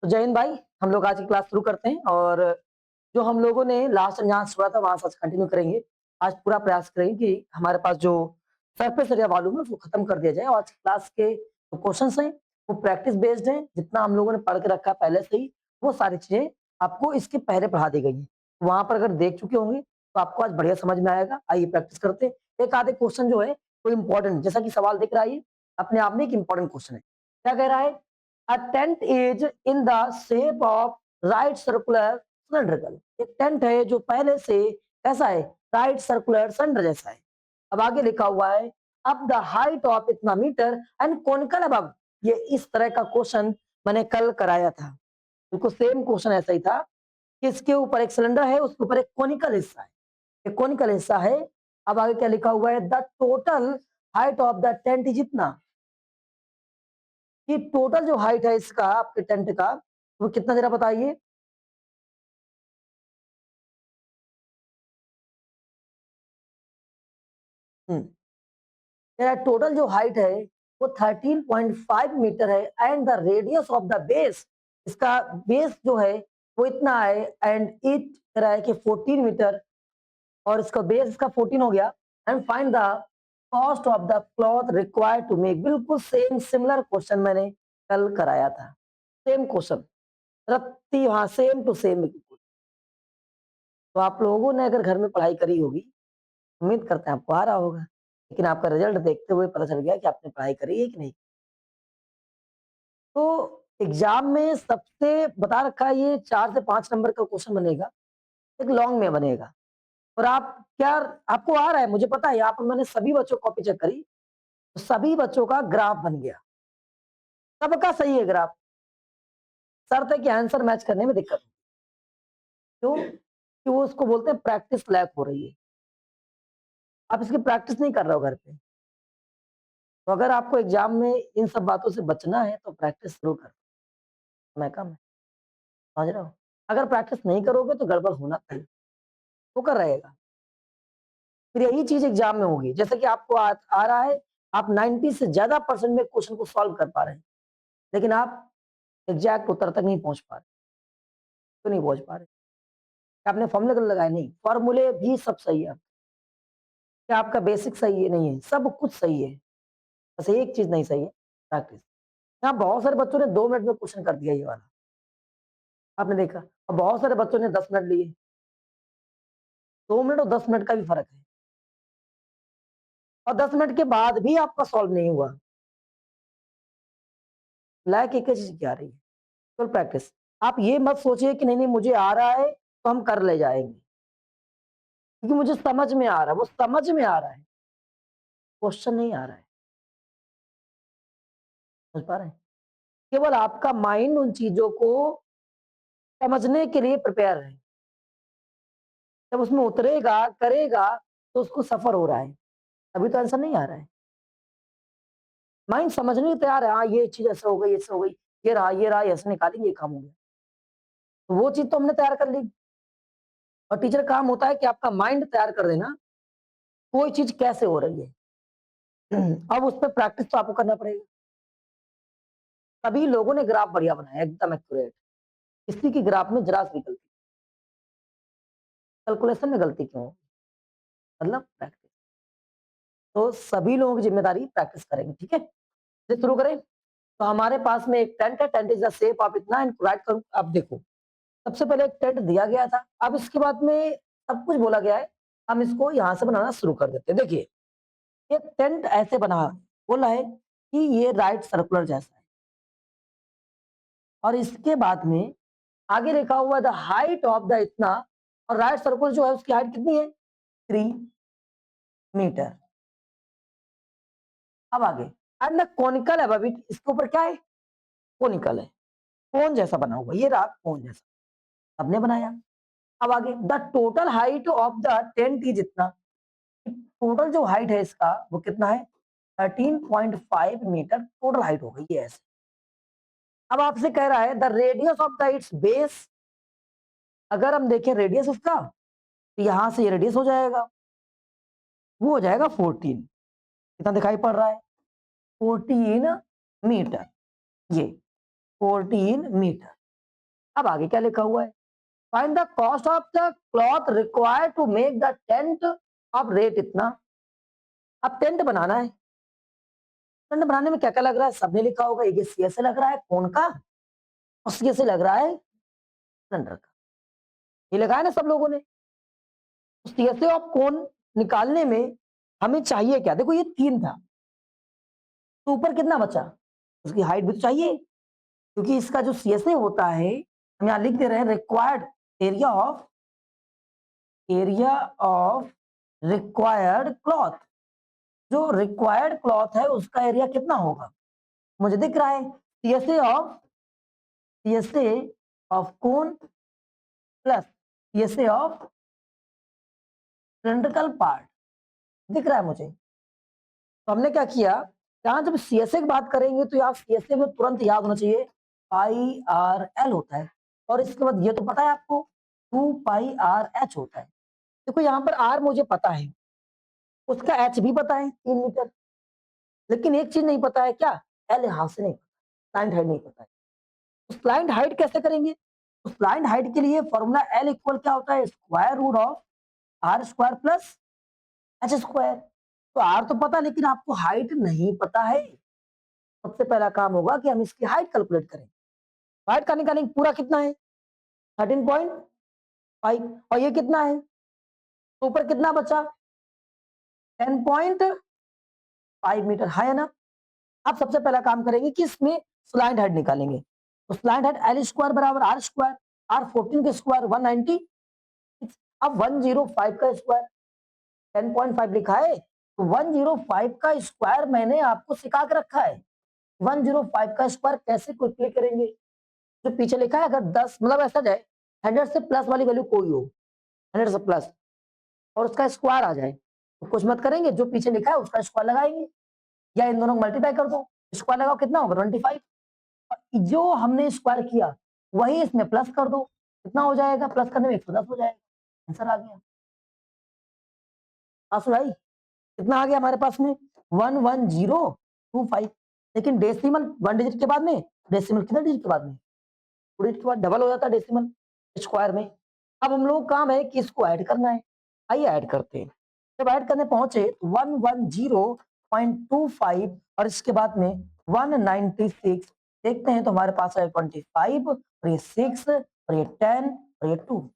तो जय हिंद भाई, हम लोग आज की क्लास शुरू करते हैं और जो हम लोगों ने लास्ट टाइम जहाँ छोड़ा था वहां से आज कंटिन्यू करेंगे। आज पूरा प्रयास करेंगे कि हमारे पास जो सरफेस एरिया मालूम है उसको खत्म कर दिया जाए और आज की क्लास के जो क्वेश्चंस हैं वो प्रैक्टिस बेस्ड हैं। जितना हम लोगों ने पढ़ के रखा है पहले से ही वो सारी चीजें आपको इसके पहले पढ़ा दी गई हैं। वहां पर अगर देख चुके होंगे तो आपको आज बढ़िया समझ में आएगा। आइए प्रैक्टिस करते हैं। एक आधे क्वेश्चन जो है वो इम्पोर्टेंट, जैसा कि सवाल दिख रहा है ये अपने आप में एक इम्पोर्टेंट क्वेश्चन है। क्या कह रहा है? A tent is in the shape of right circular cylindrical। एक टेंट है जो पहले से कैसा है? राइट सर्कुलर सिलेंडर जैसा है। अब आगे लिखा हुआ है अब द हाइट ऑफ इतना मीटर एंड कोनिकल अबव। ये इस तरह का क्वेश्चन मैंने कल कराया था। बिल्कुल सेम क्वेश्चन ऐसा ही था कि इसके ऊपर एक सिलेंडर है, उसके ऊपर एक कोनिकल हिस्सा है। एक कोनिकल हिस्सा है। अब आगे क्या लिखा हुआ है? The total height of the tent is इतना। कि टोटल जो हाइट है इसका आपके टेंट का वो कितना जरा बताइए। मेरा टोटल जो हाइट है वो 13.5 मीटर है and the radius of the base, इसका बेस जो है वो इतना है एंड इट कह रहा है कि 14 मीटर और इसका बेस इसका 14 हो गया। And find the cost of the cloth required to make. बिल्कुल सेम सिमिलर क्वेश्चन मैंने कल कराया था। सेम क्वेश्चन रत्ती, हाँ सेम टू सेम। तो आप लोगों ने अगर घर में पढ़ाई करी होगी, उम्मीद करते हैं आपको आ रहा होगा, लेकिन आपका रिजल्ट देखते हुए पता चल गया कि आपने पढ़ाई करी है कि नहीं। तो एग्जाम में सबसे बता रखा है ये 4 से 5 नंबर का क्वेश्चन बनेगा, एक लॉन्ग में बनेगा। और आप क्या आपको आ रहा है, मुझे पता है। यहाँ पर मैंने सभी बच्चों को कॉपी चेक करी तो सभी बच्चों का ग्राफ बन गया। सबका सही है ग्राफ। शर्त है कि आंसर मैच करने में दिक्कत हो। क्यों? कि वो उसको बोलते हैं प्रैक्टिस लैक हो रही है। आप इसकी प्रैक्टिस नहीं कर रहे हो घर पे। तो अगर आपको एग्जाम में इन सब बातों से बचना है तो प्रैक्टिस शुरू कर। मैं कम है, समझ रहे हो? अगर प्रैक्टिस नहीं करोगे तो गड़बड़ होना चाहिए, वो कर रहेगा। फिर यही चीज एग्जाम में होगी। जैसे कि आपको आ रहा है, आप 90 से ज्यादा परसेंट में क्वेश्चन को सॉल्व कर पा रहे हैं, लेकिन आप एग्जैक्ट उत्तर तक नहीं पहुंच पा रहे। क्यों नहीं पहुंच पा रहे? आपने फॉर्मूले गलत लगाए? नहीं, फॉर्मूले भी सब सही है। क्या आपका बेसिक सही है? नहीं है, सब कुछ सही है। बस एक चीज नहीं सही है, प्रैक्टिस। यहाँ बहुत सारे बच्चों ने 2 मिनट में क्वेश्चन कर दिया ये वाला, आपने देखा। और बहुत सारे बच्चों ने 10 मिनट लिए। 2 मिनट और 10 मिनट का भी फर्क है। और 10 मिनट के बाद भी आपका सॉल्व नहीं हुआ। लायक एक ही चीज क्या आ रही है? केवल प्रैक्टिस। आप ये मत सोचिए कि नहीं नहीं मुझे आ रहा है तो हम कर ले जाएंगे, क्योंकि मुझे समझ में आ रहा है। वो समझ में आ रहा है, क्वेश्चन नहीं आ रहा है। समझ पा रहे हैं? केवल आपका माइंड उन चीजों को समझने के लिए प्रिपेयर है। जब उसमें उतरेगा करेगा तो उसको सफर हो रहा है, अभी तो आंसर नहीं आ रहा है। माइंड समझने को तैयार है, हाँ ये चीज ऐसा हो गई, ऐसा हो गई, ये रहा ऐसे निकालेंगे, ये काम हो गया। तो वो चीज तो हमने तैयार कर ली। और टीचर का काम होता है कि आपका माइंड तैयार कर देना कोई चीज कैसे हो रही है। अब उस पर प्रैक्टिस तो आपको करना पड़ेगा। सभी लोगों ने ग्राफ बढ़िया बनाया, एकदम एक्यूरेट। किसी की ग्राफ में जरा सी गलती, कैलकुलेशन में गलती क्यों? मतलब प्रैक्टिस। तो सभी लोगों की जिम्मेदारी प्रैक्टिस करेंगे, ठीक है? चलिए शुरू करें। तो हमारे पास में एक टेंट है। Tent is the shape of इतना एंड राइट करूं। अब देखो, सबसे पहले एक टेंट दिया गया था। अब इसके बाद में सब कुछ बोला गया है। हम इसको यहां से बनाना शुरू कर देते हैं। देखिए, ये टेंट ऐसे बना, बोला है कि ये राइट सर्कुलर जैसा है। और इसके बाद में आगे लिखा हुआ द हाइट ऑफ द इतना, और राइट सर्कुलर जो है उसकी हाइट कितनी है? 3 मीटर। अब आगे and the conical above it, इसके ऊपर क्या है? कोनिकल है, कोन जैसा बना हुआ। ये रहा कोन जैसा, सबने बनाया। अब आगे the total height of the tent is इतना। टोटल जो हाइट है इसका वो कितना है? 13.5 मीटर टोटल हाइट हो गई है ऐसे। अब आपसे कह रहा है the radius of the it's base. अगर हम देखें रेडियस उसका तो यहां से ये रेडियस हो जाएगा, वो हो जाएगा 14। कितना दिखाई पड़ रहा है? 14 मीटर। ये 14 मीटर। अब आगे क्या लिखा हुआ है? Find the cost of the cloth required to make the tent of rate इतना। अब टेंट बनाना है, टेंट बनाने में क्या क्या लग रहा है? सबने लिखा होगा, एक सीएसए लग रहा है कौन का, और सीएसए लग रहा है सिलेंडर का। ये लगा है ना सब लोगों ने। सीएसए ऑफ कोन निकालने में हमें चाहिए क्या? देखो ये 3 था, तो ऊपर कितना बचा? उसकी हाइट भी तो चाहिए, क्योंकि इसका जो सीएसए होता है हम यहाँ लिख दे रहे हैं required area of required cloth. जो रिक्वायर्ड क्लॉथ है उसका एरिया कितना होगा मुझे दिख रहा है, CSA of cone plus CSA of cylindrical part दिख रहा है मुझे। तो हमने क्या किया, यहाँ जब सीएसए की बात करेंगे तो यहाँ सीएसए में तुरंत याद होना चाहिए पाई आर एल होता है, और इसके बाद ये तो पता है आपको 2 पाई आर एच होता है। देखो यहाँ पर आर मुझे पता है, उसका एच भी पता है 3 मीटर, लेकिन एक चीज नहीं पता है, क्या? एल यहाँ से नहीं पता, स्लाइड हाइट नहीं पता है। तो स्लाइड हाइट कैसे करेंगे? तो स्लाइड हाइट के लिए फॉर्मूला एल इक्वल क्या होता है? Square root of R square plus H square. तो आर तो पता, लेकिन आपको हाइट नहीं पता है। सबसे पहला काम होगा कि हम इसकी हाइट कैलकुलेट करें। हाइट का निकालेंगे, पूरा कितना है? 13.5, और ये कितना है? तो ऊपर कितना बचा? 10.5 मीटर है ना। अब सबसे पहला काम करेंगे कि इसमें स्लाइड हाइट निकालेंगे। तो स्लाइड हाइट एल स्क्वायर बराबर आर स्क्वायर, आर 14 के स्क्वायर 190, अब 105 का स्क्वायर, 10.5 लिखा है तो 105 का स्क्वायर मैंने आपको सिखा के रखा है। 105 का स्क्वायर कैसे कैलकुलेट करेंगे? जो पीछे लिखा है, अगर 10 मतलब ऐसा जाए 100 से प्लस वाली वैल्यू कोई हो, 100 से प्लस और उसका स्क्वायर आ जाए, तो कुछ मत करेंगे, जो पीछे लिखा है उसका स्क्वायर लगाएंगे, या इन दोनों को मल्टीप्लाई कर दो, स्क्वायर लगाओ, कितना होगा? 25। जो हमने स्क्वायर किया वही इसमें प्लस कर दो, कितना हो जाएगा? प्लस करने में 110 हो जाएगा, आंसर आ गया। आंसर भाई कितना आ गया हमारे पास में? 11025। लेकिन डेसिमल 1 डिजिट के बाद में, डेसिमल कितने डिजिट के बाद में? 2 डिजिट के बाद डबल हो जाता है डेसिमल स्क्वायर में। अब हम लोग काम है कि इसको ऐड करना है, आइए ऐड करते हैं। जब ऐड करने पहुंचे तो 110.25 और इसके बाद में 196 देखते हैं, तो हमारे पास है 25 और ये 6 और ये 10 और ये 2।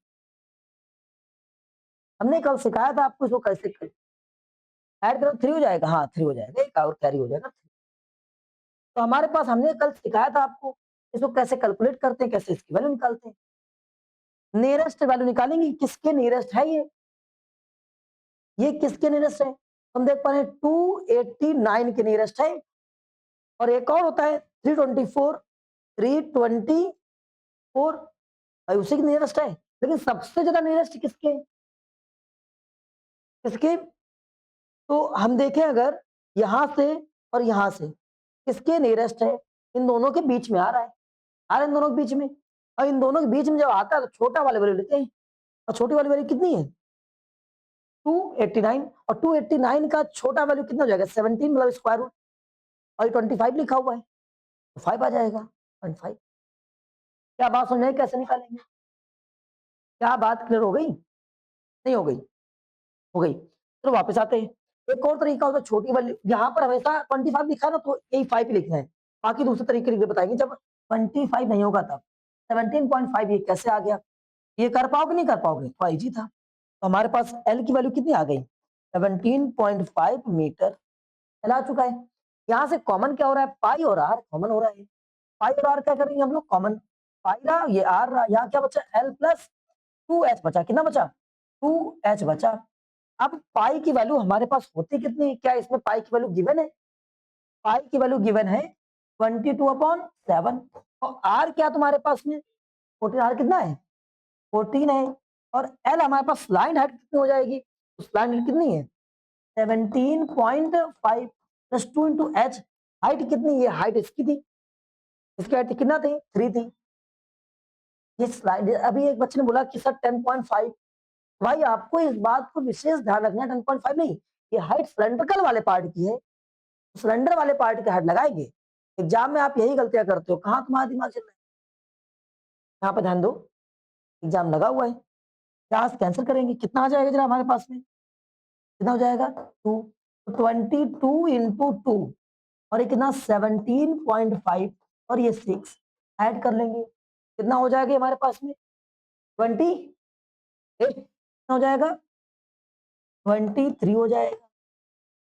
हमने कल सिखाया था आपको इसको कैसे ऐड करो, 3 हो जाएगा, हाँ 3 हो जाएगा, एक और कैरी हो जाएगा। तो हमारे पास हमने कल सिखाया था आपको इसको कैसे कैलकुलेट करते हैं, कैसे इसकी वैल्यू निकालते हैं। नियरेस्ट वैल्यू निकालेंगे, किसके नियरेस्ट है ये किसके नियरेस्ट है? हम देख पा रहे हैं 289 के नियरेस्ट है, और एक और होता है 324, 324 भाई उसी के नियरेस्ट है। लेकिन सबसे ज्यादा नियरेस्ट किसके किसके? तो हम देखें अगर यहां से और यहां से किसके नियरेस्ट है, इन दोनों के बीच में आ रहा है, आ रहा है इन दोनों के बीच में, और इन दोनों के बीच में जब आता है तो छोटा वाले वैल्यू लेते हैं, और छोटी वाली वैल्यू कितनी है? 289, और 289 का छोटा वैल्यू कितना हो जाएगा? 17, मतलब स्क्वायर रूट, और 25 लिखा हुआ है तो 5 आ जाएगा, 0.5। क्या बात समझ में आई? कैसे निकालेंगे? क्या बात क्लियर हो गई? नहीं हो गई? हो गई। तो वापस आते हैं, एक और तरीका होता है छोटी वाली, यहाँ पर हमेशा 25 लिखा है ना, तो यही 5 ही लिखना है, बाकी दूसरे तरीके लिख के बताएंगे जब 25 नहीं होगा तब। 17.5 ये कैसे आ गया? ये कर पाओगे नहीं कर पाओगे? तो इजी था। तो हमारे पास एल की वैल्यू कितनी आ गई? 17.5 मीटर एल आ चुका है। यहाँ से कॉमन क्या हो रहा है? पाई और आर कॉमन हो रहा है। पाई और आर क्या करेंगे हम लोग? कॉमन, पाई रहा, ये आर रहा, यहाँ क्या बचा? एल प्लस 2h बचा। कितना बचा? 2h बचा। अब पाई की वैल्यू हमारे पास होती कितनी? क्या इसमें पाई की वैल्यू गिवन है? पाई की वैल्यू गिवन है 22/7। और आर क्या तुम्हारे पास में? 14। आर कितना है? 14 है। और एल हमारे पास स्लाइड हाइट कितनी हो जाएगी? स्लाइड हाइट कितनी है? 17.5 प्लस 2 इंटू एच। हाइट कितनी? ये हाइट इसकी थी, इसकी हाइट कितना थी? 3 थी। ये स्लाइड, अभी एक बच्चे ने बोला कि सर 10.5, भाई आपको इस बात को विशेष ध्यान रखना है, 10.5 नहीं, ये हाइट सिलेंड्रिकल वाले पार्ट की है, सिलेंडर वाले पार्ट की हाइट लगाएंगे। एग्जाम में आप यही गलतियां करते हो, कहाँ तुम्हारा दिमाग चल रहा है? यहाँ पे ध्यान दो, एग्जाम लगा हुआ है, क्या कैंसिल करेंगे, कितना आ जाएगा जरा हमारे पास में, कितना हो जाएगा 2, 22 इंटू 2 और ये कितना 17.5 और ये 6 ऐड कर लेंगे, कितना हो जाएगा हमारे पास में 28 कितना हो जाएगा 23 हो जाएगा,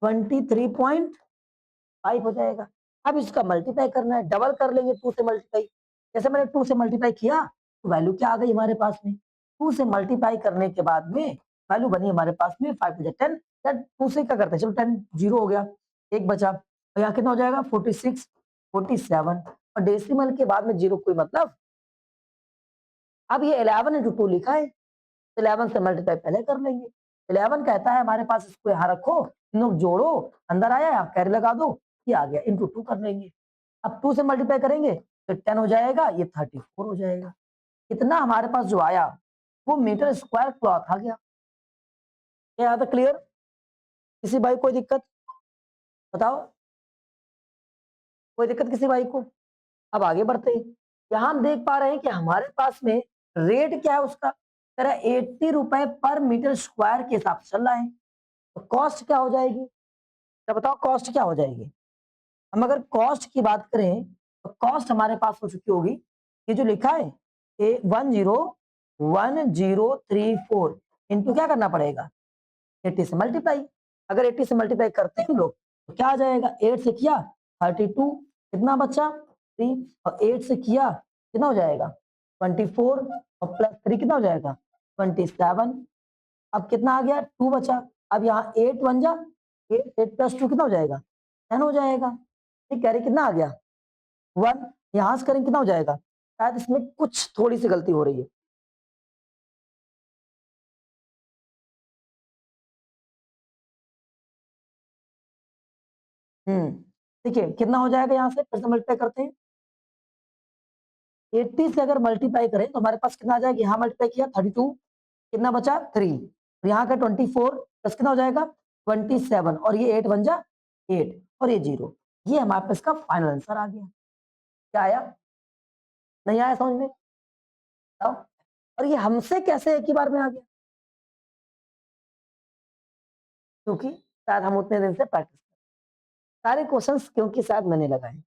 23.5 हो जाएगा। अब इसका मल्टीप्लाई करना है, डबल कर लेंगे 2 से मल्टीप्लाई, जैसे मैंने 2 से मल्टीप्लाई किया तो वैल्यू क्या आ गई हमारे पास में, 2 से मल्टीप्लाई करने के बाद में वैल्यू बनी हमारे पास में 5 10 या 2 से क्या करते हैं, चलो 10 जीरो हो गया, एक बचा, और यहाँ कितना हो जाएगा 46 47 और डेसिमल के बाद में जीरो कोई मतलब। अब ये 11 इंटू 2 लिखा है, 11 से मल्टीप्लाई पहले कर लेंगे, 11 कहता है हमारे पास इसको यहाँ रखो, इन लोग जोड़ो, अंदर आया आप कैरी लगा दो, ये आ गया, इंटू 2 कर लेंगे। अब 2 से मल्टीप्लाई करेंगे तो 10 हो जाएगा, ये 34 हो जाएगा। इतना हमारे पास जो आया वो मीटर स्क्वायर क्लॉथ आ गया। क्या यहाँ तक क्लियर, किसी भाई कोई दिक्कत बताओ, कोई दिक्कत किसी भाई को। अब आगे बढ़ते हैं, यहाँ हम देख पा रहे हैं कि हमारे पास में रेट क्या है उसका, 80 रुपए पर मीटर स्क्वायर के हिसाब से चल रहा है, तो कॉस्ट क्या हो जाएगी, क्या बताओ कॉस्ट क्या हो जाएगी। हम अगर कॉस्ट की बात करें तो कॉस्ट हमारे पास हो चुकी होगी, ये जो लिखा है 101034 इंटू क्या करना पड़ेगा 80 से मल्टीप्लाई, अगर 80 से मल्टीप्लाई करते हैं हम लोग तो क्या आ जाएगा, 8 से किया 32, कितना बचा 3 और 8 से किया कितना हो जाएगा 24 और प्लस 3 कितना हो जाएगा 27। अब कितना आ गया 2 बचा, अब यहाँ 8 बन जा 8 प्लस 2 कितना हो जाएगा 10 हो जाएगा। ठीक कह रहे कितना आ गया 1, यहाँ से करें कितना हो जाएगा, शायद इसमें कुछ थोड़ी सी गलती हो रही है, देखिए कितना हो जाएगा, यहाँ से फिर से मल्टीप्लाई करते हैं, 80 से अगर मल्टीप्लाई करें तो हमारे पास कितना आ जाएगा, यहाँ मल्टीप्लाई किया 32, कितना बचा 3, यहाँ का 24 प्लस कितना हो जाएगा 27 और ये 8 बन जा 8 और ये 0, ये हमारे पास का फाइनल आंसर आ गया। क्या आया, नहीं आया समझ में बताओ, और ये हमसे कैसे एक ही बार में आ गया, क्योंकि शायद हम उतने दिन से प्रैक्टिस, सारे क्वेश्चंस क्योंकि शायद मैंने लगाए,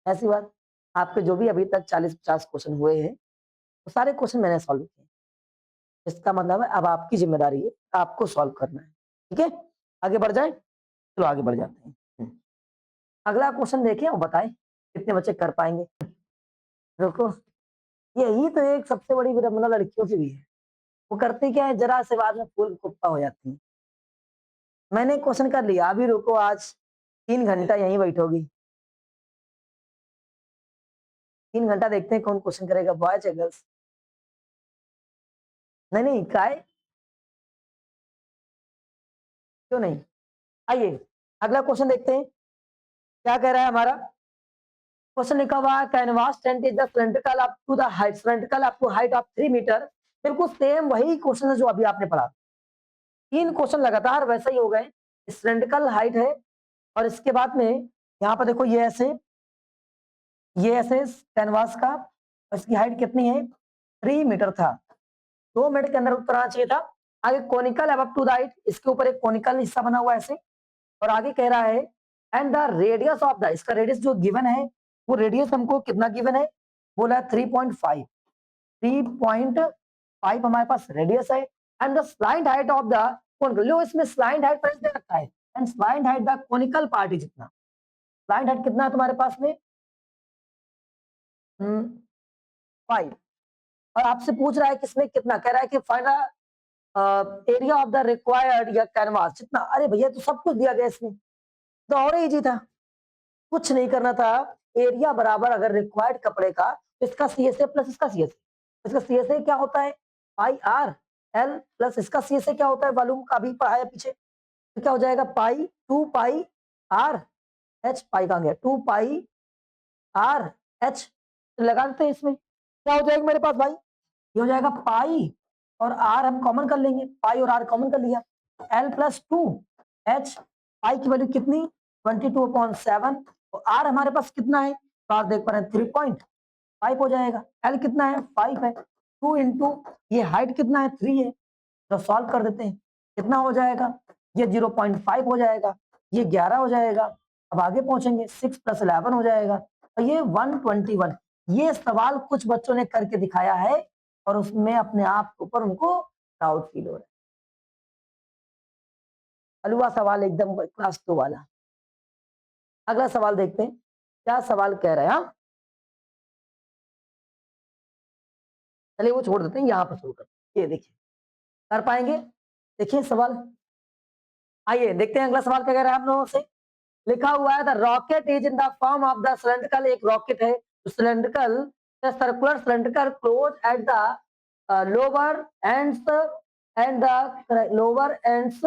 ऐसी बात, आपके जो भी अभी तक 40-50 क्वेश्चन हुए हैं वो सारे क्वेश्चन मैंने सॉल्व किए, इसका मतलब है अब आपकी जिम्मेदारी है, आपको सॉल्व करना है। ठीक है आगे बढ़ जाए, चलो आगे बढ़ जाते हैं। अगला क्वेश्चन देखिए और बताएं कितने बच्चे कर पाएंगे। रुको, यही तो एक सबसे बड़ी विडंबना लड़कियों की भी है, वो करती क्या है जरा से बाद में फूल कुप्पा हो जाती है। मैंने क्वेश्चन कर लिया, अभी रुको आज 3 घंटा यहीं बैठोगी, 3 घंटा देखते हैं कौन क्वेश्चन करेगा, बॉयज या गर्ल्स। नहीं नहीं काय, क्यों नहीं, आइए अगला क्वेश्चन देखते हैं क्या कह रहा है हमारा। क्वेश्चन लिखा हुआ है canvas tent is the cylindrical up to the height, cylindrical up to height of 3 metre, बिल्कुल सेम वही क्वेश्चन है जो अभी आपने पढ़ा, 3 क्वेश्चन लगातार वैसे ही हो गए, सिलेंड्रिकल हाइट है और इसके बाद में यहाँ पर देखो ये ऐसे कैनवास का, इसकी हाइट कितनी है 3 मीटर था, 2 मिनट के अंदर उत्तर आना चाहिए था। आगे कोनिकल अब टू द हाइट, इसके ऊपर एक कोनिकल हिस्सा बना हुआ है ऐसे, और आगे कह रहा है and the radius of the, इसका रेडियस जो गिवन है वो रेडियस हमको कितना गिवन है, बोला 3.5, 3.5 हमारे पास रेडियस है, and the slide height of the conical, लो इसमें स्लाइड हाइट प्राइस दे रखा है, and slant height the conical part is कितना, स्लाइड हाइट कितना है तुम्हारे पास में 5, और आपसे पूछ रहा है कि इसमें कितना, कह रहा है कि find area of the required या कैनवास जितना, अरे भैया तो सब कुछ दिया गया इसमें, तो और इजी था, कुछ नहीं करना था, एरिया बराबर अगर रिक्वायर्ड कपड़े का तो इसका CSA प्लस इसका CSA, इसका CSA क्या होता है पाई आर एल प्लस इसका CSA क्या होता है वॉल्यूम का, अभी पढ़ाया पीछे, तो क्या हो जाएगा पाई 2 पाई आर एच, पाई कहाँ गया 2 पाई आर एच, लगा देते हैं इसमें, क्या हो जाएगा मेरे पास भाई, ये हो जाएगा पाई और आर हम कॉमन कर लेंगे, पाई और आर कॉमन कर लिया, एल प्लस 2 एच, पाई की वैल्यू कितनी 22/7, और आर हमारे पास कितना है, तो आर देख पा रहे हैं 3.5, 5 हो जाएगा। एल कितना है 5 है, 2 इंटू ये हाइट कितना है 3 है, तो सॉल्व कर देते हैं कितना हो जाएगा, ये 0.5 हो जाएगा, ये 11 हो जाएगा। अब आगे पहुंचेंगे 6 + 11 हो जाएगा और ये 121। ये सवाल कुछ बच्चों ने करके दिखाया है और उसमें अपने आप के ऊपर उनको प्राउड फील हो रहा है। हलवा सवाल एकदम क्लास 2 वाला। अगला सवाल देखते हैं क्या सवाल कह रहा है। हाँ, चलिए वो छोड़ देते हैं, यहां पर शुरू करते हैं। ये देखिए कर पाएंगे, देखिए सवाल। आइए देखते हैं अगला सवाल क्या कह रहा है हम लोगों से। लिखा हुआ है the rocket is in the form of the cylindrical, एक रॉकेट है cylindrical, the circular cylindrical close at the lower ends and the lower ends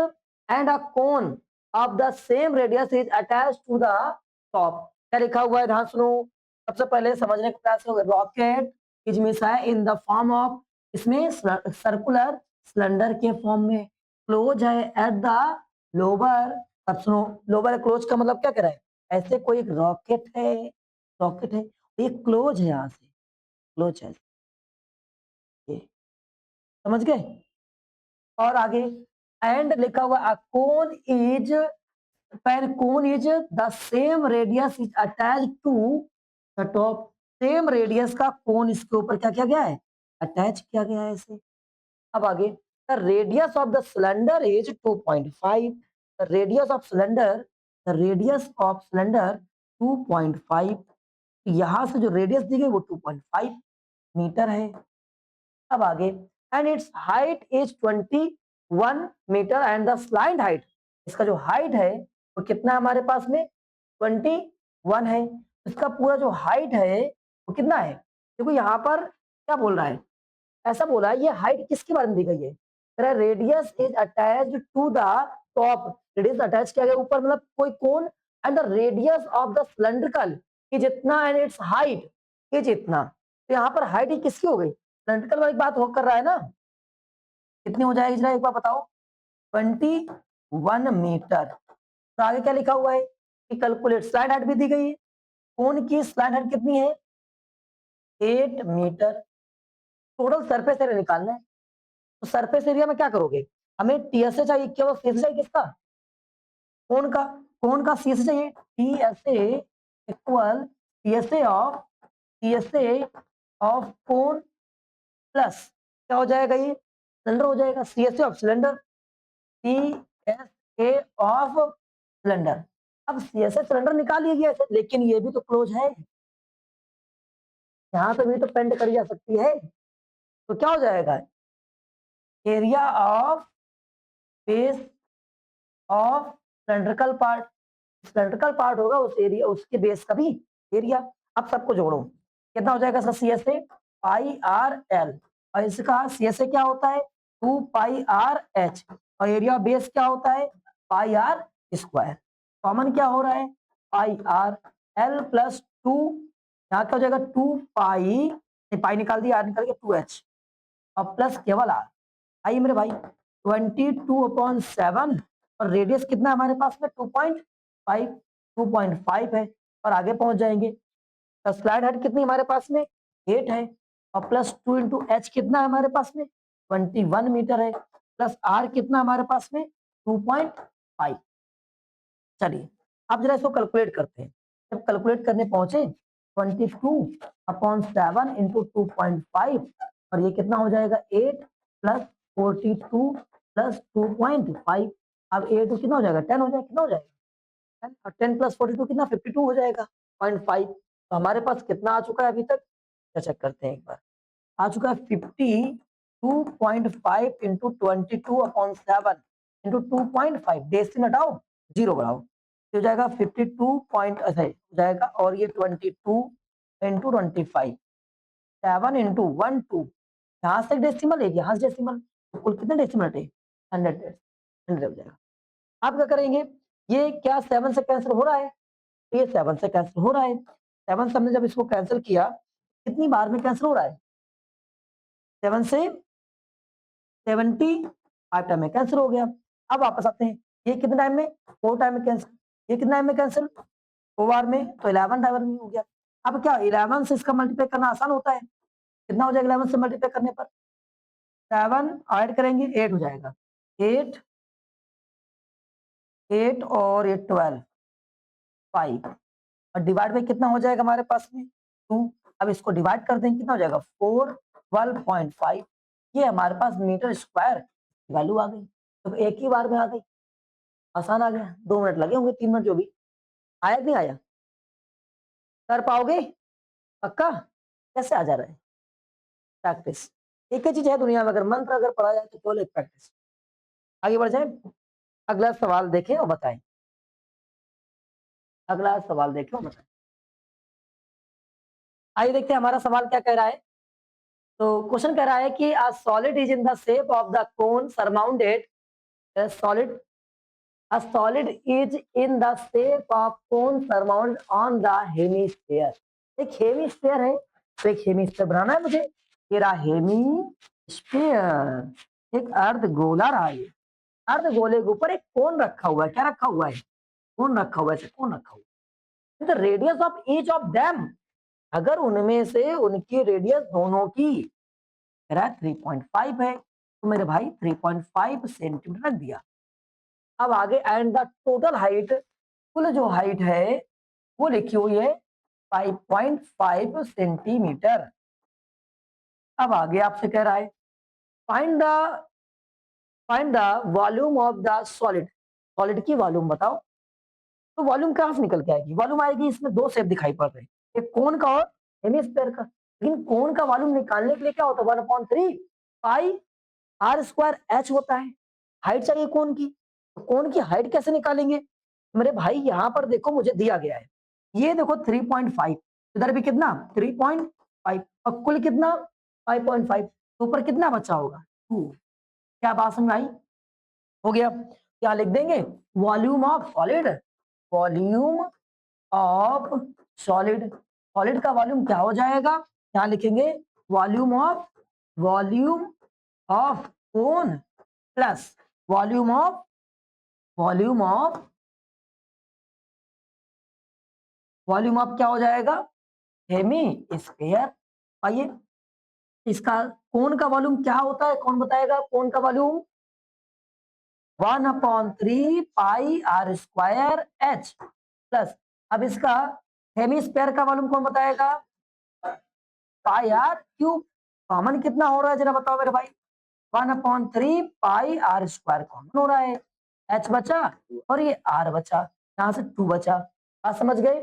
and a cone of the same radius is attached to the top. क्या लिखा हुआ है ध्यान सुनो, सबसे पहले समझने का प्रयास करो। Rocket is missile in the form of, इसमें सर्कुलर सिलेंडर के फॉर्म में, क्लोज है एट द लोअर। अब सुनो, लोअर क्लोज का मतलब क्या कह रहा है, ऐसे कोई एक रॉकेट है, रॉकेट है ये क्लोज है, यहाँ से क्लोज है ये, समझ गए। और आगे एंड लिखा हुआ cone is, cone is the same radius is attach to the top, same radius का कोन इसके ऊपर क्या किया गया है, अटैच किया गया है इसे। अब आगे the radius of the cylinder is 2.5, the radius of cylinder, the radius of cylinder 2.5, यहां से जो रेडियस दी गई वो 2.5 मीटर है। अब आगे and its height is 21 metre and the slide height, इसका जो हाइट है वो कितना है हमारे पास में 21 है। इसका पूरा जो हाइट है वो कितना है, देखो यहाँ पर क्या बोल रहा है, ऐसा बोला है ये हाइट किसके बारे में दी गई है, radius is attached to the top, radius attach किया गया ऊपर मतलब कोई cone, and the radius of the cylindrical कि जितना एंड इट्स हाइट ये जितना, तो यहाँ पर हाइट ही किसकी हो गई, सिलेंड्रिकल वाली बात हो कर रहा है ना, कितनी हो जाएगी जरा एक बार बताओ, 21 मीटर। तो आगे क्या लिखा हुआ है कि कैलकुलेट, स्लाइड हाइट भी दी गई है, कोन की स्लाइड हाइट कितनी है 8 मीटर। टोटल सरफेस एरिया निकालना है, तो सरफेस एरिया में क्या करोगे, हमें टीएसए चाहिए, केवल सीएसए चाहिए किसका, कोन का, कोन का सीएसए चाहिए, TSA equal TSA of cone plus क्या हो जाएगा, ये सिलेंडर हो जाएगा, CSA of cylinder, CSA of cylinder. अब सीएसए सिलेंडर निकाल लिया गया है, लेकिन ये भी तो क्लोज है, यहाँ पे भी तो पेंट करी जा सकती है, तो क्या हो जाएगा, area of base of cylindrical part, cylindrical part होगा उस एरिया, उसके बेस का भी एरिया। अब सबको जोड़ो कितना हो जाएगा, C S A pi R L, और इसका सी एस ए क्या होता है 2 पाई आर एच, और एरिया बेस क्या होता है पाई आर स्क्वायर, कॉमन क्या हो रहा है पाई आर एल प्लस 2, यहाँ क्या हो जाएगा 2 पाई, पाई निकाल दिया, आर निकाल के 2 एच और प्लस केवल आर। आइए मेरे भाई 22/7 और रेडियस कितना है हमारे पास में 2.5, 2.5 है, और आगे पहुंच जाएंगे। तो स्लाइड हेड कितनी हमारे पास में 8 है, और प्लस 2 इंटू एच कितना है हमारे पास में 21 मीटर है, प्लस आर कितना हमारे पास में 2.5। चलिए अब जरा इसको कैलकुलेट करते हैं, जब कैलकुलेट करने पहुंचे 22/7 इंटू 2.5, और ये कितना हो जाएगा 8 प्लस 42 प्लस 2.5, अब 8 तो कितना हो जाएगा 10 हो जाएगा, कितना हो जाएगा 10, और 10 प्लस 42 कितना 52 हो जाएगा 0.5। तो हमारे पास कितना आ चुका है अभी तक, चेक करते हैं एक बार, आ चुका है 52.5 इंटू 22/7 इंटू 2.5, डेसिमल हटाओ जीरो बढ़ाओ, हो जाएगा 52 पॉइंट ऐसा हो जाएगा, और ये 22 इंटू 25 7 इंटू 1 2, यहाँ से डेसिमल है यहाँ से डेसिमल, तो कुल कितने डेसिमल है 100, 100 हो जाएगा। आप क्या करेंगे, ये क्या 7 से कैंसिल हो रहा है, तो ये 7 से कैंसिल हो रहा है, 7 से हमने जब इसको कैंसिल किया कितनी बार में कैंसिल हो रहा है 7 से 75 टाइम में कैंसिल हो गया। अब वापस आते हैं, ये कितने टाइम में 4 टाइम में कैंसिल, ये कितने टाइम में कैंसिल 4 बार में, तो 11 टाइम में हो गया। अब क्या 11 से इसका मल्टीप्लाई करना आसान होता है, कितना हो जाएगा 11 से मल्टीप्लाई करने पर, 7 ऐड करेंगे 8 हो जाएगा, 8 8 और ये 12 5 और डिवाइड बाई कितना हो जाएगा हमारे पास में 2। अब इसको डिवाइड कर देंगे कितना हो जाएगा 4 12.5, ये हमारे पास मीटर स्क्वायर वैल्यू आ गई। तो एक ही बार में आ गई, आसान आ गया, 2 मिनट लगे होंगे 3 मिनट जो भी। आया कि नहीं आया, कर पाओगे पक्का, कैसे आ जा रहा है, प्रैक्टिस एक ही चीज है दुनिया में, अगर मंत्र अगर पढ़ा जाए तो केवल एक प्रैक्टिस। आगे बढ़ जाए, अगला सवाल देखें और बताएं, अगला सवाल देखें और बताएं। आइए देखते हैं हमारा सवाल क्या कह रहा है। तो क्वेश्चन कह रहा है कि a solid is in the shape of the cone surmounted, a solid a solid is in the shape of cone surmounted on the hemisphere। एक हेमीस्फीयर है, तो एक हेमीस्फीयर बनाना है मुझे, ये रहा हेमीस्फीयर, एक अर्ध गोला रहा, ये अर्ध गोले के ऊपर एक कोन रखा हुआ है, क्या रखा हुआ है, कोन रखा हुआ है, कोन रखा हुआ है। The radius of each of them, अगर उनमें से उनकी रेडियस दोनों की 3.5 है, तो मेरे भाई 3.5 सेंटीमीटर रख दिया। अब आगे एंड द टोटल हाइट, कुल जो हाइट है वो लिखी हुई है 5.5 सेंटीमीटर। अब आगे आपसे कह रहा है find the volume of the solid, solid की वॉल्यूम बताओ। तो वॉल्यूम कहां से निकल के आएगी, वॉल्यूम आएगी, इसमें दो शेप दिखाई पड़ रहे हैं, एक कोन का और हेमिस्फीयर का। लेकिन कोन का वॉल्यूम निकालने के लिए क्या होता है 1/3 पाई आर स्क्वायर एच होता है, हाइट चाहिए कोन की, तो कोन की हाइट कैसे निकालेंगे मेरे भाई, यहां पर देखो मुझे दिया गया है, ये देखो 3.5, इधर भी कितना 3.5 और कुल कितना 5.5, तो ऊपर कितना बचा होगा 2। क्या बात समझ आई, हो गया। क्या लिख देंगे volume of solid, volume of solid, solid का वॉल्यूम क्या हो जाएगा, क्या लिखेंगे volume of cone plus volume of volume of volume of क्या हो जाएगा हेमी स्क्वायर। आइए इसका कोन का वॉल्यूम क्या होता है, कौन बताएगा, कोन का volume 1/3 pi R square H plus, अब इसका हेमिस्फीयर का वॉल्यूम कौन बताएगा, पाई आर क्यूब। कॉमन कितना हो रहा है जरा बताओ मेरे भाई, 1/3 पाई आर स्क्वायर कॉमन हो रहा है, एच बचा और ये आर बचा, यहां से 2 बचा, बात समझ गए।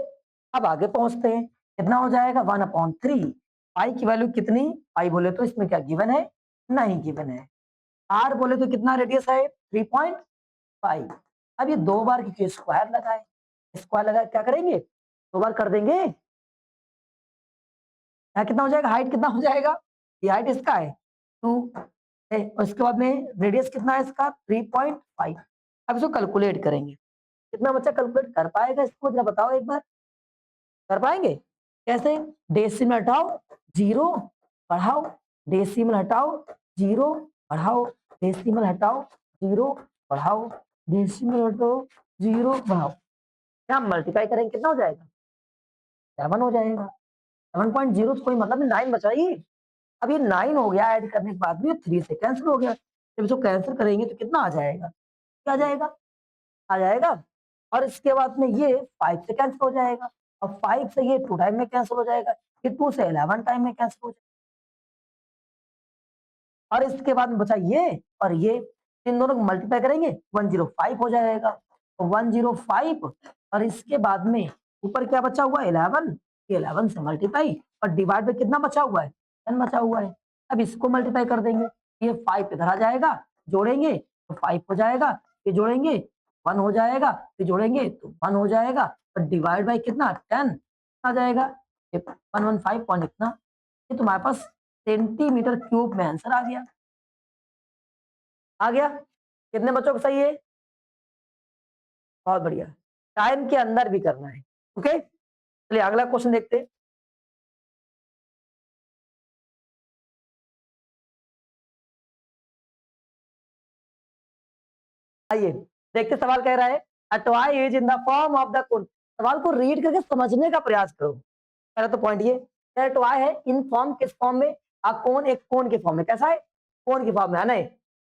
अब आगे पहुंचते हैं, कितना हो जाएगा 1/3, पाई की वैल्यू कितनी, पाई बोले तो इसमें क्या गिवन है, नहीं गिवन है, आर बोले तो कितना रेडियस है 3.5। अब ये 2 बार क्योंकि स्क्वायर लगाए, स्क्वायर लगाए क्या करेंगे 2 बार कर देंगे, यहाँ कितना हो जाएगा, हाइट कितना हो जाएगा, ये हाइट इसका है 2 है और इसके बाद में रेडियस कितना है इसका 3.5। अब इसको कैलकुलेट करेंगे, कितना बच्चा कैलकुलेट कर पाएगा इसको जरा बताओ एक बार, कर पाएंगे कैसे, डेसिमल हटाओ 0 बढ़ाओ, डेसिमल हटाओ 0 बढ़ाओ, डेसिमल हटाओ 0 बढ़ाओ, डेसिमल हटाओ 0 बढ़ाओ, क्या मल्टीप्लाई करेंगे कितना हो जाएगा 7 हो जाएगा, 7.0 कोई मतलब नहीं 9 बचाइए। अब ये 9 हो गया, ऐड करने के बाद भी 3 से कैंसिल हो गया, जब इसको कैंसिल करेंगे तो कितना आ जाएगा, क्या आ जाएगा, आ जाएगा, और इसके बाद में ये 5 से कैंसिल हो जाएगा और 5 से ये 2 टाइम में कैंसिल हो जाएगा, ये 2 से 11 टाइम में कैंसिल हो जाएगा, और इसके बाद में बचा ये और ये, इन दोनों को मल्टीप्लाई करेंगे 105 हो जाएगा, तो 105 और इसके बाद में ऊपर क्या बचा हुआ 11, 11 से मल्टीप्लाई और डिवाइड में कितना बचा हुआ है 10 बचा हुआ है। अब इसको मल्टीप्लाई कर देंगे, ये 5 इधर आ जाएगा, जोड़ेंगे तो 5 हो जाएगा, ये जोड़ेंगे 1 हो जाएगा, ये जोड़ेंगे तो 1 हो जाएगा और डिवाइड बाई कितना 10 आ जाएगा, 115 पॉइंट इतना, ये तुम्हारे पास सेंटीमीटर क्यूब में आंसर आ गया, आ गया, कितने बच्चों को सही है, बहुत बढ़िया, टाइम के अंदर भी करना है, ओके। चलिए अगला क्वेश्चन देखते हैं। आइए देखते, सवाल कह रहा है a toy is in the form of the cone, सवाल को रीड करके समझने का प्रयास करो, पहला तो पॉइंट ये y है इन फॉर्म, किस फॉर्म में, कोन, एक कोन के फॉर्म में, कैसा है, कोन की फॉर्म में है ना,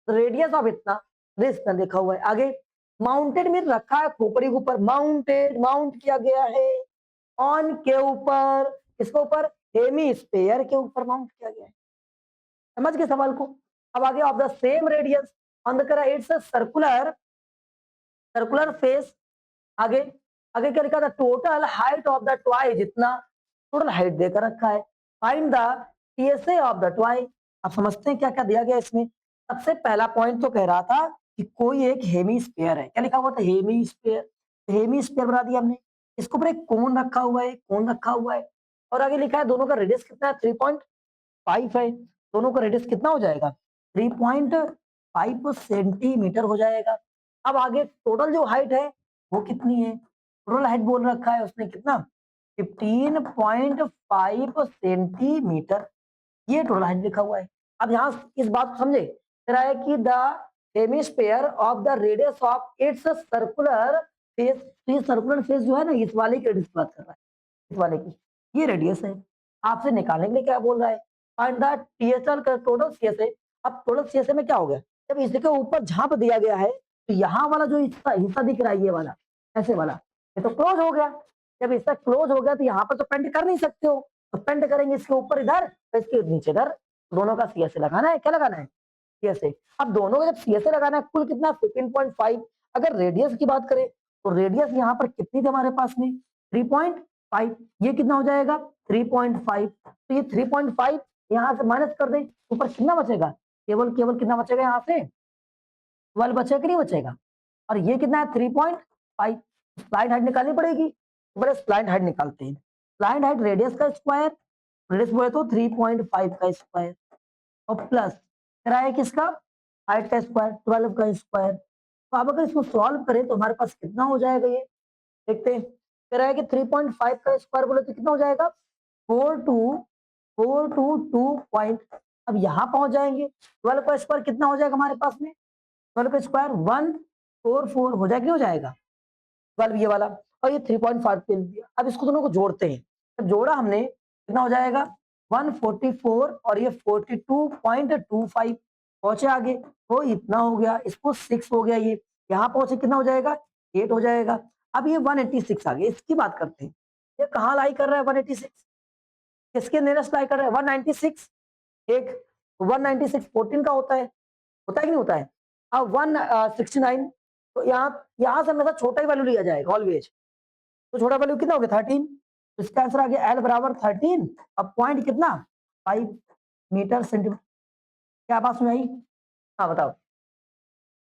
तो रेडियस ऑफ इतना, इतना देखा हुआ है। आगे माउंटेड में रखा है खोपड़ी के ऊपर, माउंटेड, माउंट किया गया है ऑन के ऊपर, किसके ऊपर, हेमीस्फेयर के ऊपर माउंट किया गया है। समझ गए सवाल को। अब आगे of the same radius on the करा इट्स सर्कुलर, सर्कुलर फेस। आगे आगे क्या लिखा था, total height of the toy, जितना टोटल हाइट देकर रखा है, find the TSA of the toy. आप समझते हैं क्या क्या दिया गया इसमें। सबसे पहला पॉइंट तो कह रहा था कि कोई एक हेमीस्फीयर है, क्या लिखा हुआ था, हेमीस्फीयर, हेमीस्फीयर बना दिया हमने, इसके ऊपर एक कोन रखा हुआ है, कोन रखा हुआ है, और आगे लिखा है दोनों का रेडियस कितना है, 3.5 है, दोनों का रेडियस कितना हो जाएगा, 3.5 सेंटीमीटर हो जाएगा। अब आगे टोटल जो हाइट है वो कितनी है, टोटल हाइट बोल रखा है उसने कितना, 15.5 सेंटीमीटर, ये टोटल हाइट लिखा हुआ है। अब यहाँ इस बात को समझे, कह रहा है कि the hemisphere of the radius of its circular face, ये सर्कुलर फेस जो है ना, इस वाले की रेडियस बात कर रहा है, इस वाले की, ये रेडियस है। आपसे निकालने के लिए क्या बोल रहा है, फाइंड द टीएसएल का टोटल सीएसए। अब टोटल सीएसए में क्या हो गया, जब इसके ऊपर झाप दिया गया है तो यहाँ वाला जो हिस्सा हिस्सा दिख रहा है, ये वाला, ऐसे वाला, ये तो क्लोज हो गया। जब इसका क्लोज हो गया तो यहाँ पर तो पेंट कर नहीं सकते हो, तो पेंट करेंगे इसके ऊपर इधर, तो इसके नीचे इधर, दोनों का सीएसए लगाना है, क्या लगाना है, सीएसए। अब दोनों का जब सीएसए लगाना है, कुल कितना, 15.5। अगर रेडियस की बात करें तो रेडियस यहाँ पर कितनी थी हमारे पास में, 3.5, ये कितना हो जाएगा, 3.5, तो ये 3.5 यहाँ से माइनस कर दें, ऊपर कितना बचेगा, केवल केवल कितना बचेगा, यहाँ से 12 बचेगा कि नहीं बचेगा, और ये कितना है, 3.5। स्लाइड हाइट निकालनी पड़ेगी, बड़े स्लाइड हाइट निकालते हैं, स्लाइड हाइट रेडियस का स्क्वायर, रेडियस बोले तो 3.5 का स्क्वायर, और प्लस करा है किसका, हाइट का स्क्वायर, 12 का स्क्वायर। तो अब अगर इसको सॉल्व करें तो हमारे पास कितना हो जाएगा, ये देखते हैं, कह रहा है कि 3.5 का स्क्वायर बोले तो कितना हो जाएगा, 4242 पॉइंट। अब यहाँ पहुंच जाएंगे, 12 का स्क्वायर कितना हो जाएगा हमारे पास में, 12 का स्क्वायर 144 हो जाएगा, नहीं हो जाएगा 12 ये वाला, और ये 3.5 पे दिया। अब इसको दोनों को जोड़ते हैं, जब जोड़ा हमने कितना हो जाएगा, 144 और ये 42.25 पहुंचे आगे, तो इतना हो गया, इसको 6 हो गया, ये यहाँ पहुंचे कितना हो जाएगा, 8 हो जाएगा। अब ये 186 आ गया, इसकी बात करते हैं, ये कहाँ लाई कर रहा है 186, किसके नियरेस्ट लाई कर रहा है 196, एक 196 14 का होता है कि नहीं होता है। अब 169, तो यहाँ से हमेशा छोटा ही वैल्यू लिया जाएगा ऑलवेज, तो छोटा वैल्यू कितना हो गया 13, तो इसका आंसर आ गया एल बराबर 13। अब पॉइंट कितना 5 मीटर सेंटीमीटर, क्या बात में आई, हाँ बताओ,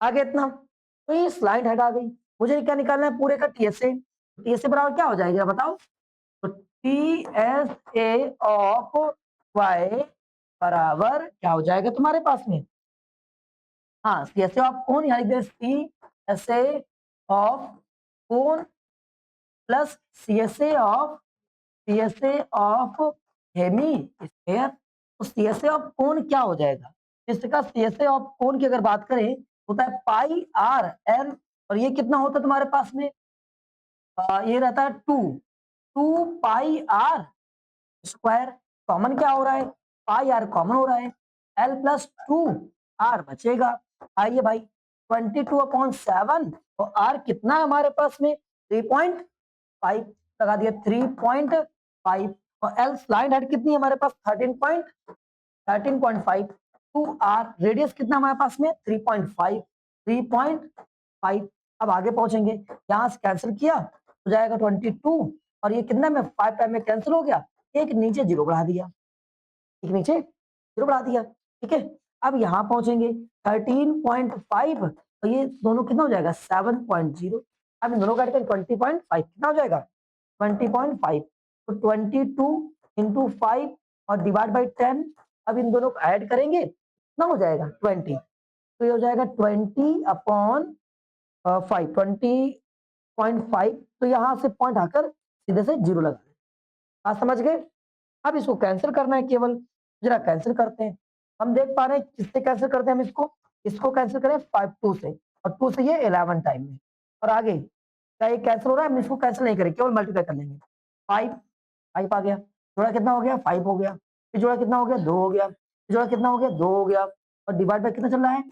आगे इतना, तो ये स्लाइड हेड आ गई। मुझे क्या निकालना है, पूरे का टीएसए, टीएसए बराबर क्या हो जाएगा बताओ, तो T S A of Y बराबर क्या हो जाएगा तुम्हारे पास में, हाँ सी एस ए ऑफ कौन, यहाँ C S A of cone plus C S A of hemisphere. तो सी एस ए ऑफ कौन क्या हो जाएगा, इसका सी एस ए ऑफ कौन की अगर बात करें होता है पाई आर एल, और ये कितना होता है तुम्हारे पास में, ये रहता है 2 पाई आर स्क्वायर, कॉमन क्या हो रहा है, पाई आर कॉमन हो रहा है, एल प्लस 2 आर बचेगा। आइए भाई 22/7, और आर कितना है हमारे पास में 3.5 लगा दिया, 3.5, और एल स्लाइड हेड कितनी है हमारे पास 13.5, 2 आर रेडियस कितना हमारे पास में 3.5। अब आगे पहुंचेंगे, यहाँ से कैंसिल किया हो जाएगा 22, और ये कितना में 5 टाइम में कैंसिल हो गया, एक नीचे जीरो बढ़ा दिया, एक नीचे जीरो बढ़ा दिया, ठीक है। अब यहाँ पहुंचेंगे 13.5, तो ये दोनों कितना हो जाएगा 7.0। अब इन दोनों का 20.5 कितना हो जाएगा 20.5, तो 22 इंटू 5 और डिवाइड बाई 10। अब इन दोनों को ऐड करेंगे कितना हो जाएगा 20, तो ये हो जाएगा 20/5, 20.5, तो यहाँ से पॉइंट आकर सीधे से जीरो लगा दें। आप समझ गए। अब इसको कैंसिल करना है केवल, जरा कैंसिल करते हैं, हम देख पा रहे हैं किससे कैंसिल करते हैं हम इसको कैंसिल करें 5 2 से, और 2 से ये 11 टाइम में, और आगे क्या ये कैंसिल हो रहा है, हम इसको कैंसिल नहीं करें, केवल मल्टीप्लाई कर लेंगे, 5 5 आ गया, जोड़ा कितना हो गया 5 हो गया, फिर जोड़ा कितना हो गया 2 हो गया, फिर जोड़ा कितना हो गया 2 हो गया और डिवाइड बाय कितना चल रहा है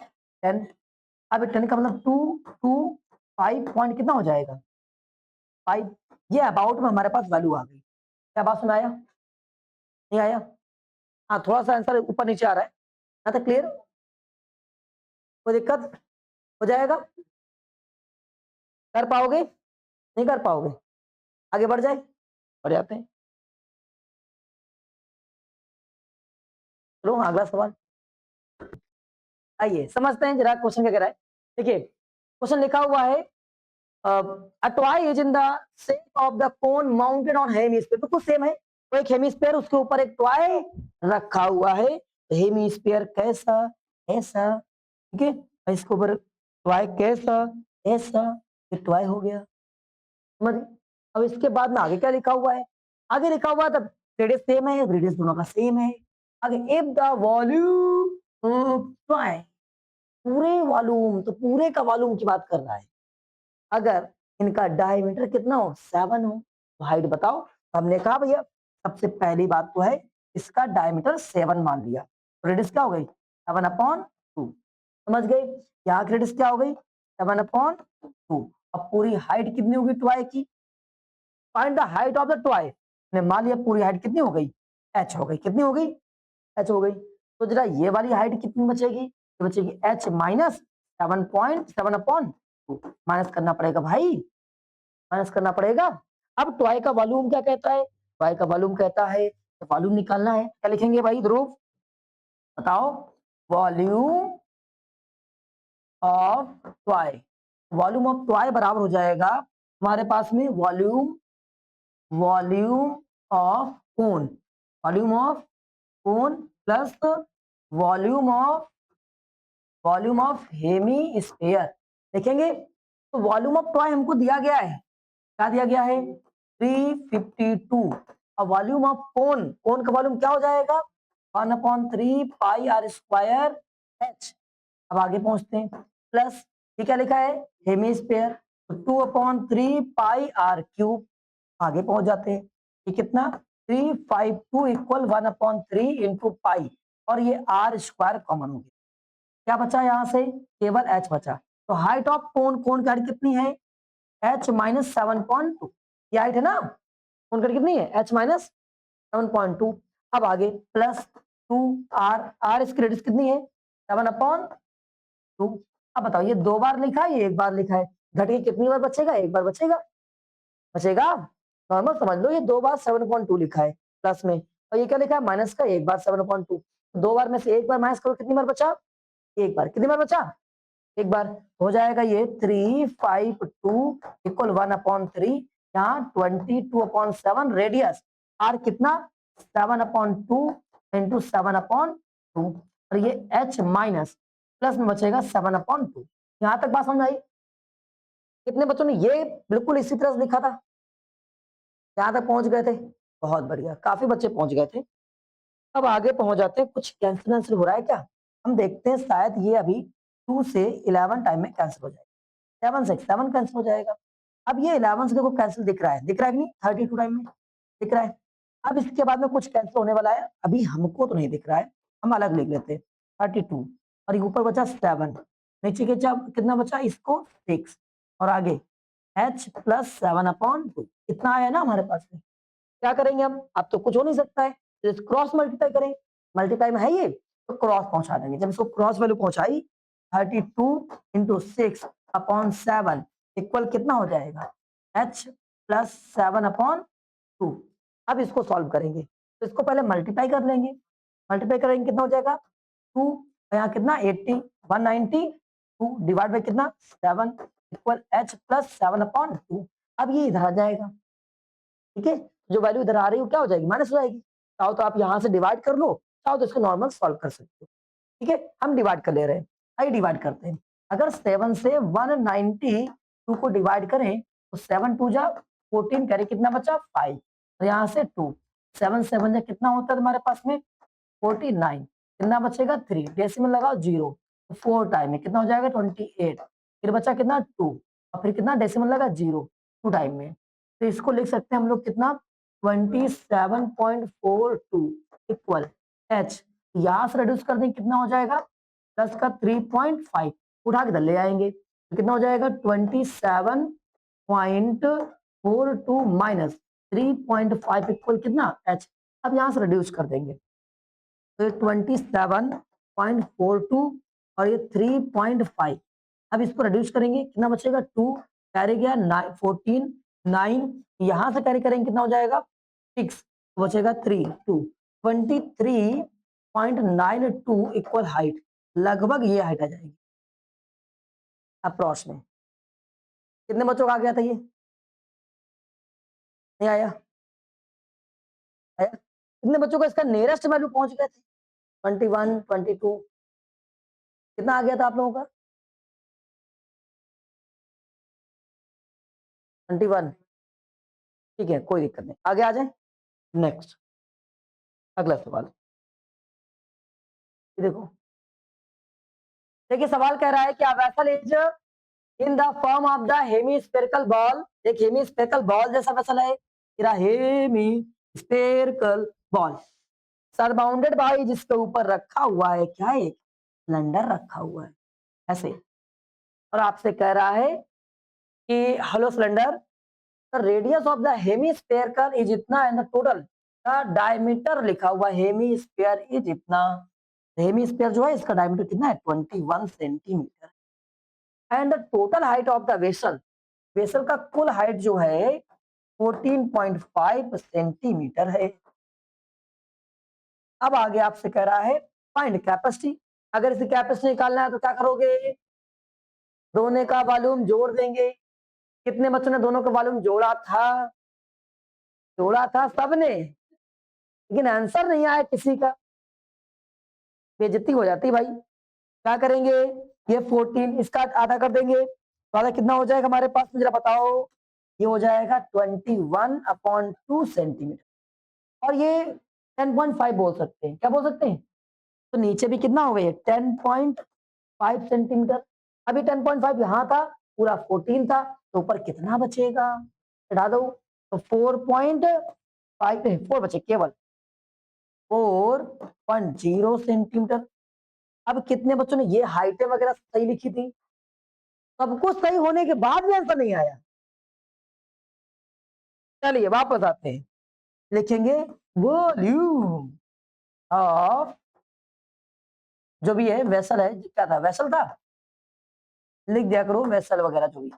10। अब 10 का मतलब 2 2 5 पॉइंट कितना हो जाएगा 5। ये अबाउट में हमारे पास वैल्यू आ गई। क्या बात सुनाया नहीं आया? हाँ थोड़ा सा आंसर ऊपर नीचे आ रहा है। यहाँ तक क्लियर? कोई दिक्कत हो जाएगा? कर पाओगे नहीं कर पाओगे? आगे बढ़ जाए, बढ़ जाते हैं। चलो अगला सवाल आइए समझते हैं जरा क्वेश्चन क्या कह रहा है। देखिए क्वेश्चन लिखा हुआ है a toy is in the shape of the cone mounted on hemisphere, बिल्कुल सेम है। तो एक हेमिस्फीयर उसके ऊपर एक टॉय रखा हुआ है। हेमिस्फीयर कैसा ऐसा, ठीक है, इसके ऊपर टॉय कैसा ऐसा, ये टॉय हो गया समझ। अब इसके बाद में आगे क्या लिखा हुआ है? आगे लिखा हुआ है रेडियस सेम है, रेडियस दोनों का सेम है। आगे if the volume of toy, पूरे वॉल्यूम, तो पूरे का वॉल्यूम की बात कर रहा है। अगर इनका डायमीटर कितना हो 7 हो तो हाइट बताओ। तो हमने कहा भैया सबसे पहली बात तो है इसका डायमीटर 7 मान लिया, तो रेडियस क्या हो गई 7/2। समझ गए? यहाँ की रेडियस क्या हो गई 7/2। अब पूरी हाइट कितनी होगी टॉय की? Find the height of the toy. ने मान लिया पूरी हाइट कितनी हो गई h हो गई। कितनी हो गई h हो गई। तो जरा ये वाली हाइट कितनी बचेगी? ये बचेगी h माइनस 7.7/2। माइनस करना पड़ेगा भाई, माइनस करना पड़ेगा। अब टॉय का वॉल्यूम क्या कहता है? टॉय का वॉल्यूम कहता है तो वॉल्यूम निकालना है। क्या लिखेंगे भाई ध्रुव बताओ? Volume of toy, volume of toy बराबर हो जाएगा हमारे पास में volume, volume of cone, volume of cone plus volume of hemisphere. देखेंगे तो वॉल्यूम ऑफ टॉय हमको दिया गया है, क्या दिया गया है 352। और वॉल्यूम ऑफ कोन, कोन का वॉल्यूम क्या हो जाएगा 1/3 पाई आर स्क्वायर एच। अब आगे पहुंचते हैं प्लस ये क्या लिखा है हेमिस्फीयर, तो 2/3 पाई आर क्यूब। आगे पहुंच जाते हैं ये कितना 352 इक्वल 1/3 इंटू पाई, और ये आर स्क्वायर कॉमन हो गया। क्या बचा यहाँ से केवल एच बचा। तो हाइट ऑफ कोन, कोन की हाइट कितनी है h माइनस 7.2। ये हाइट है ना कोन की कितनी है h माइनस 7.2। अब आगे प्लस 2 आर, आर इसकी रेडियस कितनी है 7/2। अब बताओ ये 2 बार लिखा है ये 1 बार लिखा है, घट के कितनी बार बचेगा 1 बार बचेगा, बचेगा। नॉर्मल समझ लो ये 2 बार 7.2 लिखा है प्लस में, और ये क्या लिखा है माइनस का 1 बार 7.2। 2 बार में से 1 बार माइनस करो कितनी बार बचा 1 बार। कितनी बार बचा 1 बार। हो जाएगा ये 352 इक्वल 1/3, यहाँ 22/7 रेडियस, आर कितना 7/2 इंटू 7/2, और ये h माइनस प्लस में बचेगा 7/2। यहाँ तक बात समझ आई? कितने बच्चों ने ये बिल्कुल इसी तरह से लिखा था? यहाँ तक पहुंच गए थे? बहुत बढ़िया, काफी बच्चे पहुंच गए थे। अब आगे पहुंच जाते हैं, कुछ कैंसिल हो रहा है क्या हम देखते हैं। शायद ये अभी 2 से 11 टाइम में कैंसिल हो जाएगा, 7 से 7 कैंसिल हो जाएगा। अब ये 11 से देखो कैंसिल दिख रहा है, दिख रहा है कि नहीं 32 टाइम में दिख रहा है। अब इसके बाद में कुछ कैंसिल होने वाला है, अभी हमको तो नहीं दिख रहा है, हम अलग लिख लेते हैं 32, और ये ऊपर बचा 7, नीचे के जब कितना बचा इसको 6, और आगे h प्लस 7/2 इतना आया ना हमारे पास में। क्या करेंगे हम, अब तो कुछ हो नहीं सकता है, तो क्रॉस मल्टीप्लाई करें, मल्टीप्लाई में है ये तो क्रॉस पहुंचा देंगे। जब इसको क्रॉस वैल्यू पहुंचाई 32 इंटू 6/7 इक्वल कितना हो जाएगा h प्लस 7/2। अब इसको सॉल्व करेंगे तो इसको पहले मल्टीप्लाई कर लेंगे, मल्टीप्लाई करेंगे कितना हो जाएगा 2, यहाँ कितना 80 192 डिवाइड बाई कितना 7 इक्वल h प्लस 7/2। अब ये इधर आ जाएगा, ठीक है, जो वैल्यू इधर आ रही है क्या हो जाएगी माइनस हो जाएगी। चाहो तो आप यहाँ से डिवाइड कर लो, चाहो तो इसको नॉर्मल सॉल्व कर सकते हो, ठीक है। हम डिवाइड कर ले रहे हैं, आइए डिवाइड करते हैं। अगर 7 से 192 को डिवाइड करें तो 7 2 जा 14 करें कितना बचा 5, और यहाँ से 2 7 7 जा कितना होता है तुम्हारे पास में 49, कितना बचेगा 3 डेसिमल लगाओ 0, 4 टाइम में कितना हो जाएगा 28, फिर बचा कितना 2, और फिर कितना डेसिमल लगा 0 2 टाइम में। तो इसको लिख सकते हैं हम लोग कितना 27.42 इक्वल एच, यहां से रिड्यूस कर देंगे कितना हो जाएगा, 10 का 3.5 उठा के इधर ले आएंगे तो कितना हो जाएगा 27.42 माइनस 3.5 इक्वल कितना एच। अब यहां से रिड्यूस कर देंगे तो ये 27.42 और ये 3.5। अब इसको रिड्यूस करेंगे कितना बचेगा 2 कैरी गया 14 9 यहां से कैरी करेंगे कितना हो जाएगा 6 बचेगा 3 2 23.92 इक्वल हाइट, लगभग ये हाइट आ जाएगी अप्रॉक्स में। कितने बच्चों का आ गया था ये, नहीं आया, आया? कितने बच्चों का इसका नियरेस्ट वैल्यू पहुंच गए थे 21 22, कितना आ गया था आप लोगों का 21, ठीक है कोई दिक्कत नहीं, आगे आ जाए। नेक्स्ट अगला सवाल, ये देखो, देखिए सवाल कह रहा है कि vessel is in the form of the hemispherical ball, एक हेमीस्फेरिकल बॉल जैसा वेसल है, हेमीस्फेरिकल बॉल सरबाउंडेड बाई, जिसके ऊपर रखा हुआ है क्या, एक सिलेंडर रखा हुआ है ऐसे, और आपसे कह रहा है कि hello cylinder, the radius of the hemispherical is इतना and the total the diameter लिखा हुआ हेमीस्फीयर इज इतना, हेमीस्फीयर जो है इसका डायमीटर कितना है 21 centimetre and the total height of the vessel, vessel का कुल हाइट जो है 14.5 सेंटीमीटर है। अब आगे आपसे कह रहा है फाइंड कैपेसिटी, अगर इसे कैपेसिटी निकालना है तो क्या करोगे, दोनों का वॉल्यूम जोड़ देंगे। कितने बच्चों ने दोनों का वॉल्यूम जोड़ा था सबने, लेकिन आंसर नहीं आया किसी का, बेइज्जती हो जाती भाई। क्या करेंगे, ये 14 इसका आधा कर देंगे तो आधा कितना हो जाएगा हमारे पास, मुझे बताओ, ये हो जाएगा 21/2 सेंटीमीटर और ये 10.5 बोल सकते हैं, क्या बोल सकते हैं, तो नीचे भी कितना हो गया 10.5 सेंटीमीटर, अभी 10.5 यहाँ था, पूरा 14 था, तो ऊपर कितना बचेगा, हटा दो तो 4.5 नहीं 4 बचे केवल 4.0 सेंटीमीटर। अब कितने बच्चों ने ये हाइटें वगैरह सही लिखी थी, सब कुछ सही होने के बाद भी आंसर नहीं आया। चलिए वापस आते हैं, लिखेंगे वॉल्यूम ऑफ, जो भी है वेसल है, क्या था वेसल था, लिख दिया करो वेसल वगैरह जो भी,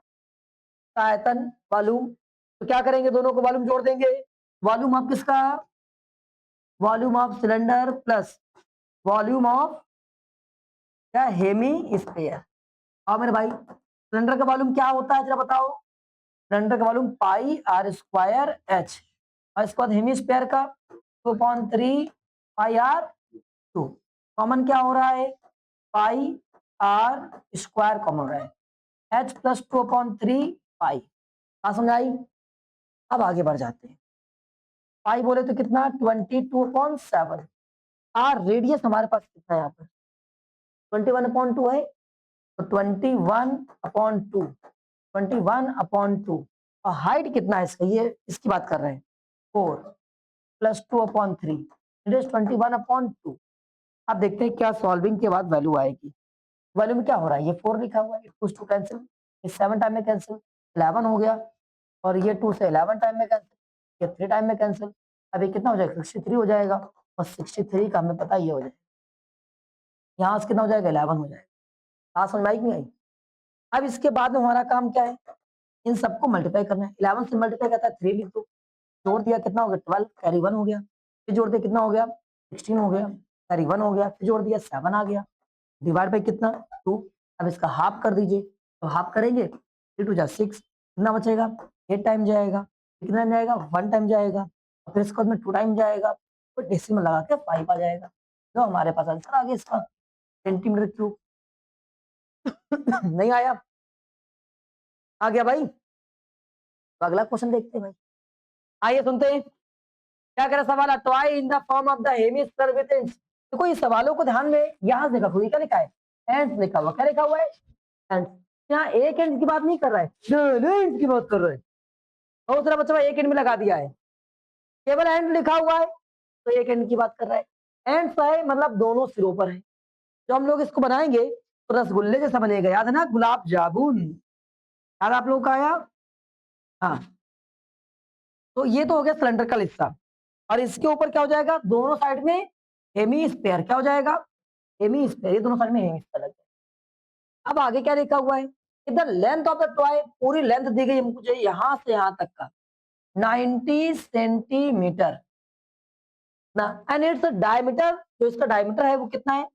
आयतन वॉल्यूम, तो क्या करेंगे दोनों को वॉल्यूम जोड़ देंगे, वॉल्यूम ऑफ किसका, volume of cylinder plus volume of क्या हेमी स्फीयर। और मेरे भाई सिलेंडर का वॉल्यूम क्या होता है जरा बताओ, सिलेंडर का volume pi R square H, और इसके बाद हेमी स्फीयर का 2/3 पाई आर 2, कॉमन क्या हो रहा है पाई आर स्क्वायर कॉमन हो रहा है, एच प्लस 2/3 पाई, बात समझ आई। अब आगे बढ़ जाते हैं, पाई बोले तो कितना 22.7, आर रेडियस हमारे पास कितना है यहाँ पर 21/2 है, तो 21/2 21/2 और हाइट कितना है इसका, ये इसकी बात कर रहे हैं 4 प्लस 2/3 इट इज 21/2। अब देखते हैं क्या सॉल्विंग के बाद वैल्यू आएगी, वैल्यू में क्या हो रहा है, ये 4 लिखा हुआ है, इट टू कैंसिल, ये 7 टाइम में कैंसिल 11 हो गया, और ये 2 से 11 टाइम में कैंसिल, ये 3 टाइम में कैंसिल, अब ये कितना हो जाएगा 63 हो जाएगा, और 63 का हमें पता ये हो जाएगा, यहाँ से कितना हो जाएगा 11 हो जाएगा, बात समझ में आई कि नहीं आई। अब इसके बाद में हमारा काम क्या है, इन सबको मल्टीप्लाई करना है, 11 से मल्टीप्लाई करता है 3 लिख दो, जोड़ दिया कितना हो गया 12 कैरी 1 हो गया, फिर जोड़ दिया कितना हो गया 16 हो गया, कैरी 1 हो गया, फिर जोड़ दिया 7 आ गया, डिवाइड बाई कितना 2, अब इसका हाफ कर दीजिए, तो हाफ करेंगे 3 2 जा 6, कितना बचेगा 8 टाइम जाएगा, कितना जाएगा 1 टाइम जाएगा, और फिर इसके बाद में 2 टाइम जाएगा, तो डेसिमल लगा के 5 आ जाएगा, तो हमारे पास आंसर आ गया इसका सेंटीमीटर क्यूब। नहीं आया, आ गया भाई, तो अगला क्वेश्चन देखते हैं भाई, आइए सुनते हैं क्या कह रहा सवाल, toy in the form of the hemisphere with inch, देखो ये सवालों को ध्यान में यहां से देखो क्या लिखा है एंड लिखा हुआ, क्या लिखा हुआ है एंड, यहाँ एक इंच की बात नहीं कर रहा है, 2 इंच की बात कर रहा है, दूसरा बच्चा एक इंच में लगा दिया है, केवल एंड लिखा हुआ है तो एक एंड की बात कर रहा है। एंड है मतलब दोनों सिरों पर है। जो हम लोग इसको बनाएंगे तो रसगुल्ले जैसा बनेगा, याद है ना, गुलाब जामुन, याद आप लोग का आया। हाँ, तो ये तो हो गया सिलेंड्रिकल हिस्सा। और इसके ऊपर क्या हो जाएगा, दोनों साइड में हेमी स्पेयर, क्या हो जाएगा, हेमी स्पेयर, ये दोनों साइड में हेमी स्पेयर लग जाएगा। अब आगे क्या लिखा हुआ है, इधर लेंथ ऑफ द टॉय, पूरी लेंथ दी गई है मुझे यहां से यहां तक का 90 सेंटीमीटर ना, एंड इट्स डायमीटर, जो इसका डायमीटर है वो कितना है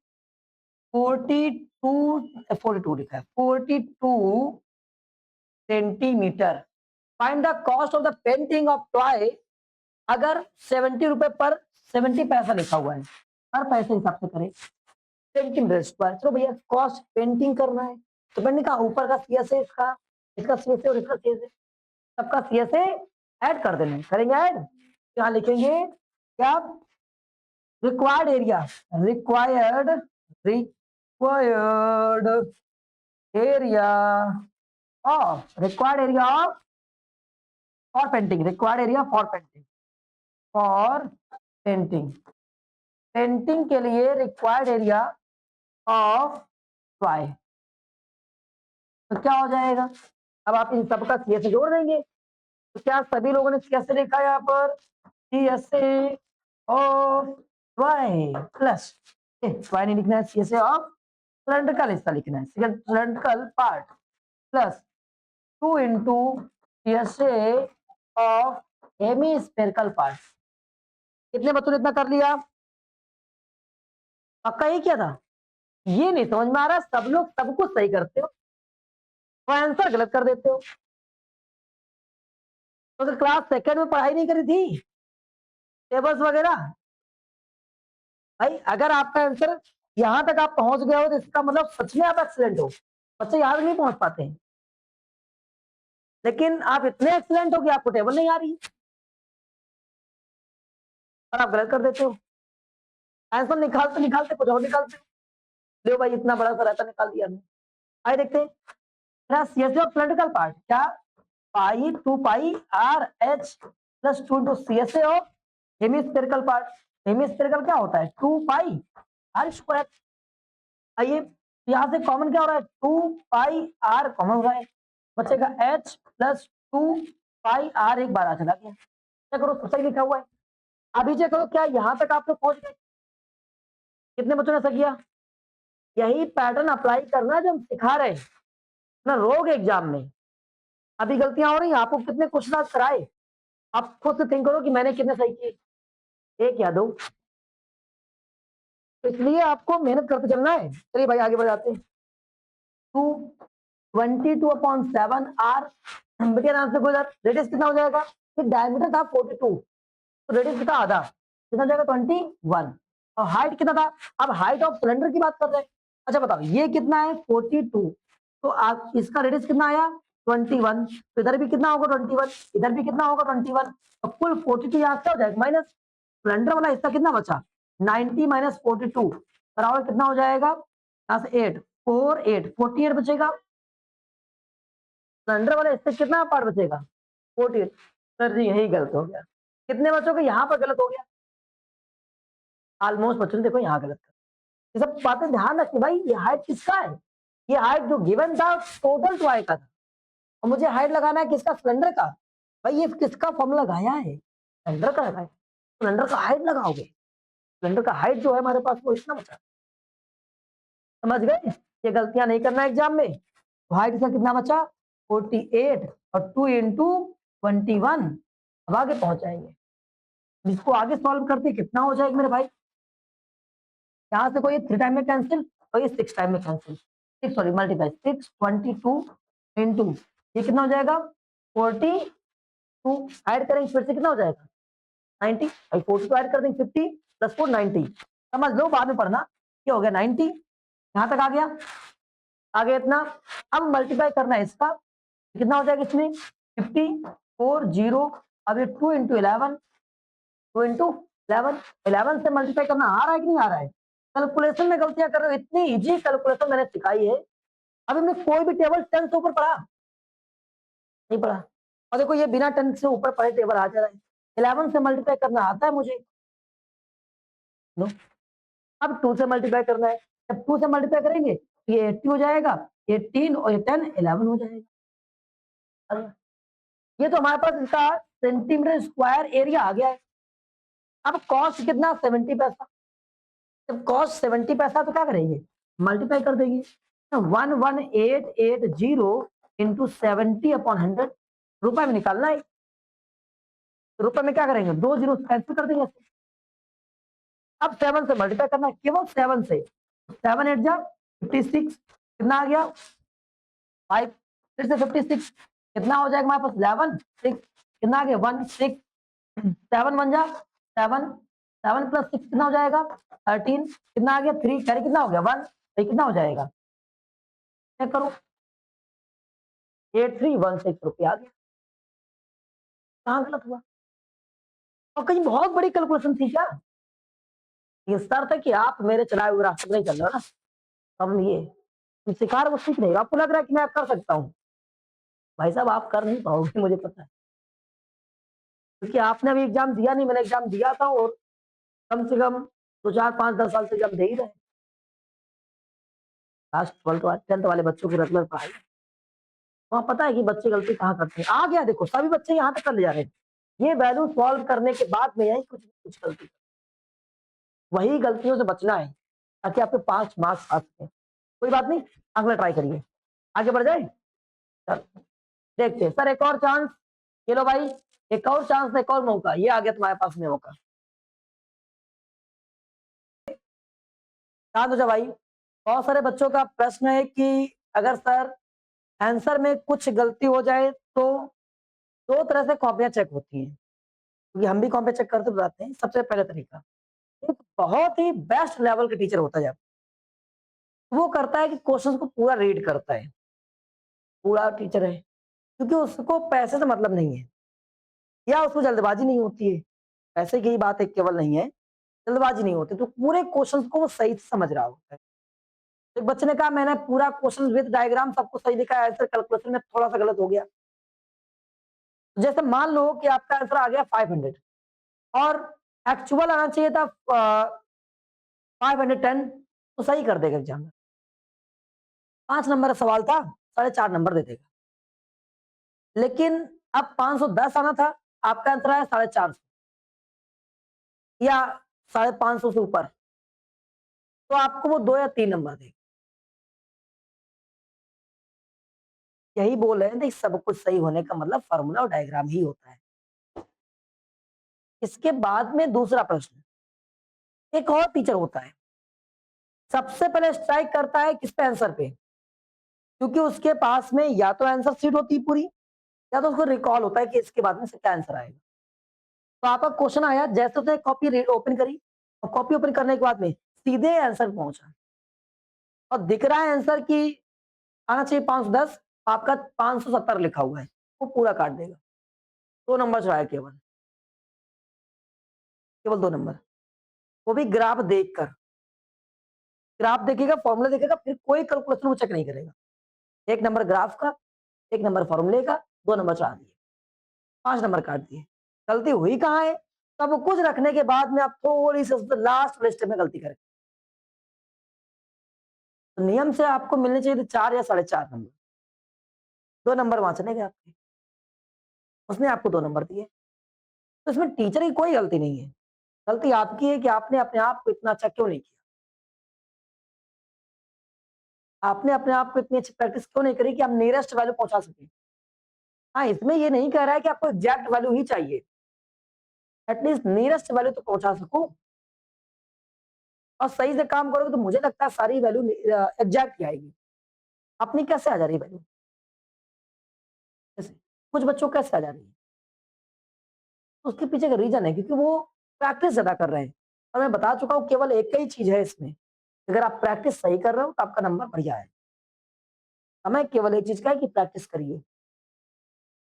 42 लिखा है 42 centimetre. Find the cost of the painting of toy, अगर 70 रुपए पर 70 पैसा लिखा हुआ है, हर पैसे हिसाब से करें सेंटीमीटर स्क्वायर। चलो भैया कॉस्ट पेंटिंग करना है तो पेंटिंग का ऊपर का सीएस है, इसका सीएस है और इसका सीएस है, सबका सीएस है ऐड कर देना है। करेंगे ऐड, यहाँ लिखेंगे क्या, required area, required required area required area of for painting, required area for painting, for painting, painting के लिए रिक्वायर्ड एरिया ऑफ वाई, तो क्या हो जाएगा। अब आप इन सबका सी से जोड़ देंगे, तो क्या सभी लोगों ने कैसे लिखा है यहाँ पर, C S A of Y plus Y नहीं लिखना है, C S A of cylindrical हिस्सा लिखना है, cylindrical part plus 2 into C S A of hemispherical part. कितने बच्चों ने इतना कर लिया, पक्का ही क्या था, ये नहीं समझ में आ रहा, सब लोग सब कुछ सही करते हो तो आंसर गलत कर देते हो। तो क्लास सेकंड में पढ़ाई नहीं करी थी टेबल्स वगैरह, भाई अगर आपका आंसर यहां तक आप पहुंच गए हो तो इसका मतलब सच में आप एक्सीलेंट हो। बच्चे यहाँ नहीं पहुंच पाते हैं, लेकिन आप इतने एक्सीलेंट हो कि आपको टेबल नहीं आ रही और आप गलत कर देते हो, आंसर निकालते निकालते कुछ और निकालते हो। लो भाई इतना बड़ा सा रहता निकाल दिया हमने। आइए देखते हैं सिलेंड्रिकल पार्ट, क्या pi 2 pi R H plus 2 into C S A of hemispherical part. Hemispherical क्या होता है 2 पाई आर स्क्वायर। आइए यहां से कॉमन क्या हो रहा है 2 पाई आर कॉमन हो रहा है, बचेगा एच प्लस 2 पाई आर, एक बार आ चला गया, क्या करो तो सही लिखा हुआ है। अभी चेक करो क्या यहां तक आप लोग पहुंच गए, कितने बच्चों ने ऐसा किया। यही पैटर्न अप्लाई करना है जो हम सिखा रहे हैं ना रोग एग्जाम में। अभी गलतियां हो रही हैं, आपको कितने क्वेश्चन कराए, आप खुद से थिंक करो कि मैंने कितने सही किए, एक या दो, तो इसलिए आपको मेहनत करते चलना है। चलिए भाई आगे बढ़ाते हैं। 22/7 आर के नाम से गुजर, रेडियस कितना हो जाएगा, डायमीटर था 42 तो रेडियस कितना आधा, कितना जाएगा 21, और हाइट कितना था, अब हाइट ऑफ सिलेंडर की बात कर रहे हैं। अच्छा बताओ ये कितना है 42, तो आप इसका रेडियस कितना आया 21, तो इधर भी कितना होगा 21, इधर भी कितना होगा 21, तो कुल 42 यहाँ से हो जाएगा माइनस, सिलेंडर वाला हिस्सा कितना बचा 90 माइनस 42 बराबर कितना हो जाएगा, यहाँ से 8 4 8 48 बचेगा। सिलेंडर वाले हिस्से कितना पार्ट बचेगा 48। सर जी यही गलत हो गया, कितने बच्चों को यहाँ पर गलत हो गया, ऑलमोस्ट बच्चों ने देखो यहाँ गलत कर। ये सब बातें ध्यान रखिए भाई, ये हाइट किसका है, ये हाइट जो गिवन था टोटल टॉय का था, और मुझे हाइट लगाना है किसका सिलेंडर का। भाई ये किसका फॉर्मूला लगाया है, सिलेंडर का लगाया, सिलेंडर का हाइट लगाओगे, सिलेंडर का हाइट जो है हमारे पास वो इतना बचा, समझ गए। ये गलतियां नहीं करना एग्जाम में। तो हाइट का कितना बचा 48 और 2 इंटू 21, अब आगे पहुंच जाएंगे। इसको आगे सॉल्व करते कितना हो जाएगा मेरे भाई, यहाँ से कोई 3 टाइम में कैंसिल और ये 6 टाइम में कैंसिल, 6 सॉरी मल्टीप्लाई 6 22 इंटू ये कितना हो जाएगा 42, ऐड करेंगे फिर से कितना हो जाएगा 90, 42 ऐड कर देंगे 50 प्लस 4 90, समझ लो बाद में पढ़ना, क्या हो गया 90, यहाँ तक आ गया, आगे इतना। अब मल्टीप्लाई करना है इसका, कितना हो जाएगा इसमें 54 0, अब ये 2 इंटू 11, 2 इंटू 11, 11 से मल्टीप्लाई करना आ रहा है कि नहीं आ रहा है, कैलकुलेशन में गलतियां कर रहे हो, इतनी इजी कैलकुलेशन मैंने सिखाई है। अभी हमने कोई भी टेबल 10 से ऊपर पढ़ा नहीं पढ़ा, और देखो ये बिना 10 से ऊपर पढ़े टेबल आ जा रहा है, 11 से मल्टीप्लाई करना आता है मुझे। नो, अब 2 से मल्टीप्लाई करना है। जब 2 से मल्टीप्लाई करेंगे तो ये 80 हो जाएगा, 18 और ये 10 11 हो जाएगा। अरे, ये तो हमारे पास इसका सेंटीमीटर स्क्वायर एरिया आ गया है। अब कॉस्ट कितना, 70 पैसा। जब कॉस्ट 70 पैसा तो क्या करेंगे, मल्टीप्लाई कर देंगे। 11880 इंटू 70/100 रुपए में निकालना है। रुपए में क्या करेंगे, 2 जीरो कैंसिल कर देंगे। अब 7 से मल्टीप्लाई करना है, केवल 7 से। 7 8 जा 56, कितना आ गया 5, फिर से 56, कितना हो जाएगा हमारे पास 11 6, कितना आ गया 1 6, 7 1 जा 7, 7 प्लस 6 कितना हो जाएगा 13, कितना आ गया 3, कैरी कितना हो गया 1, तो कितना हो जाएगा, चेक करो 8316 रुपया आ गया। कहाँ गलत हुआ, और कहीं बहुत बड़ी कैलकुलेशन थी क्या। ये शर्त है कि आप मेरे चलाए हुए रास्ते पर नहीं चल रहे हो ना, अब ये तुम सिखा रहे हो सीख नहीं, आपको लग रहा है कि मैं कर सकता हूँ, भाई साहब आप कर नहीं पाओगे मुझे पता है, क्योंकि आपने अभी एग्जाम दिया नहीं, मैंने एग्जाम दिया था, और कम से कम 2 4 5 10 साल से एग्जाम दे ही रहे। लास्ट 12th 10th वाले बच्चों को रेगुलर पढ़ाई, वहाँ पता है कि बच्चे गलती कहाँ करते हैं। आ गया देखो, सभी बच्चे यहाँ तक कर ले जा रहे हैं। ये वैल्यू सॉल्व करने के बाद में यही कुछ गलती, वही गलतियों से बचना है ताकि आपके 5 मार्क्स आ सके। कोई बात नहीं, अगला ट्राई करिए, आगे बढ़ जाए। चल देखते हैं सर, एक और चांस, ये लो भाई, एक और चांस, एक और मौका, ये आ गया तुम्हारे पास में मौका। याद हो जाए भाई, बहुत सारे बच्चों का प्रश्न है कि अगर सर आंसर में कुछ गलती हो जाए तो 2 तरह से कॉपियां चेक होती हैं, क्योंकि हम भी कॉपी चेक करते बताते हैं। सबसे पहला तरीका, एक बहुत ही बेस्ट लेवल का टीचर होता है, जब वो करता है कि क्वेश्चन को पूरा रीड करता है, पूरा टीचर है, क्योंकि उसको पैसे से मतलब नहीं है, या उसको जल्दबाजी नहीं होती है, पैसे की ही बात है केवल नहीं है, जल्दबाजी नहीं होती, तो पूरे क्वेश्चन को वो सही से समझ रहा होता है। एक बच्चे ने कहा मैंने पूरा क्वेश्चन विद डायग्राम सबको सही लिखा है, आंसर कैलकुलेशन में थोड़ा सा गलत हो गया। जैसे मान लो कि आपका आंसर आ गया 500 और एक्चुअल आना चाहिए था 510, तो सही कर देगा एग्जाम में। 5 नंबर का सवाल था, 4.5 नंबर दे देगा। लेकिन अब 510 आना था, आपका आंसर आया 450 या 550 से ऊपर, तो आपको वो 2 या 3 नंबर देगा। यही बोल रहे हैं, सब कुछ सही होने का मतलब फार्मूला और डायग्राम ही होता है। इसके बाद में दूसरा प्रश्न, एक और टीचर होता है, सबसे पहले स्ट्राइक करता है किस पे, आंसर पे, क्योंकि उसके पास में या तो आंसर शीट होती है पूरी, या तो उसको रिकॉल होता है कि इसके बाद में से क्या आंसर आएगा। तो आपका क्वेश्चन आया, जैसे उसने कॉपी ओपन करी, और कॉपी ओपन करने के बाद में सीधे आंसर पहुंचा, और दिख रहा है आंसर की आना चाहिए 510, आपका 570 लिखा हुआ है, वो पूरा काट देगा। 2 नंबर चढ़ाया केवल, केवल 2 नंबर, वो भी ग्राफ देखकर। ग्राफ देखेगा, फॉर्मूला देखेगा, फिर कोई कैलकुलेशन वो चेक नहीं करेगा। 1 नंबर ग्राफ का, 1 नंबर फॉर्मूले का, 2 नंबर चढ़ा दिए, 5 नंबर काट दिए। गलती हुई कहाँ है, सब कुछ रखने के बाद में आप थोड़ी सी लास्ट लिस्ट में गलती करें। तो नियम से आपको मिलने चाहिए थे 4 या 4.5 नंबर, 2 नंबर वहां चले गए आपके, उसने आपको 2 नंबर दिए। तो इसमें टीचर की कोई गलती नहीं है, गलती आपकी है कि आपने अपने आप को इतना अच्छा क्यों नहीं किया, आपने अपने आप को इतनी अच्छी प्रैक्टिस क्यों नहीं करी कि आप नियरेस्ट वैल्यू पहुंचा सके। हाँ, इसमें ये नहीं कह रहा है कि आपको एग्जैक्ट वैल्यू ही चाहिए, एटलीस्ट नियरेस्ट वैल्यू तो पहुंचा सको, और सही से काम करोगे तो मुझे लगता है सारी वैल्यू एग्जैक्ट ही आएगी। अपनी कैसे आ जा रही वैल्यू, कुछ बच्चों कैसे आ जा रही है, उसके पीछे का रीजन है क्योंकि वो प्रैक्टिस ज्यादा कर रहे हैं। और मैं बता चुका हूँ केवल एक ही चीज है इसमें, अगर आप प्रैक्टिस सही कर रहे हो तो आपका नंबर बढ़िया है। हमें केवल एक चीज का है कि प्रैक्टिस करिए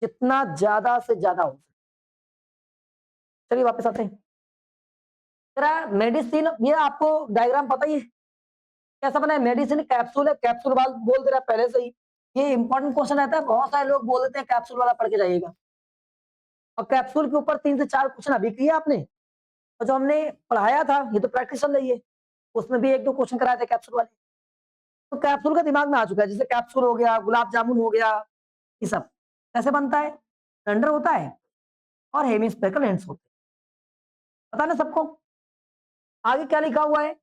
जितना ज्यादा से ज्यादा हो। चलिए वापस आते हैं, तेरा मेडिसिन, ये आपको डायग्राम पता ही है कैसा बना है, मेडिसिन कैप्सूल है, कैप्सूल वाला बोल दे रहा है पहले से ही। ये इंपॉर्टेंट क्वेश्चन रहता है, बहुत सारे लोग बोल देते हैं कैप्सूल वाला पढ़ के जाइएगा। और कैप्सूल के ऊपर 3 से 4 क्वेश्चन अभी किए आपने, और जो हमने पढ़ाया था ये तो प्रैक्टिस चल रही है, उसमें भी 1-2 क्वेश्चन कराए थे कैप्सूल वाले। तो कैप्सूल का दिमाग में आ चुका है, जैसे कैप्सूल हो गया, गुलाब जामुन हो गया, ये सब कैसे बनता है? सिलेंडर होता है और हेमिस्फेरिकल एंड्स होते हैं, पता ना सबको। आगे क्या लिखा हुआ है?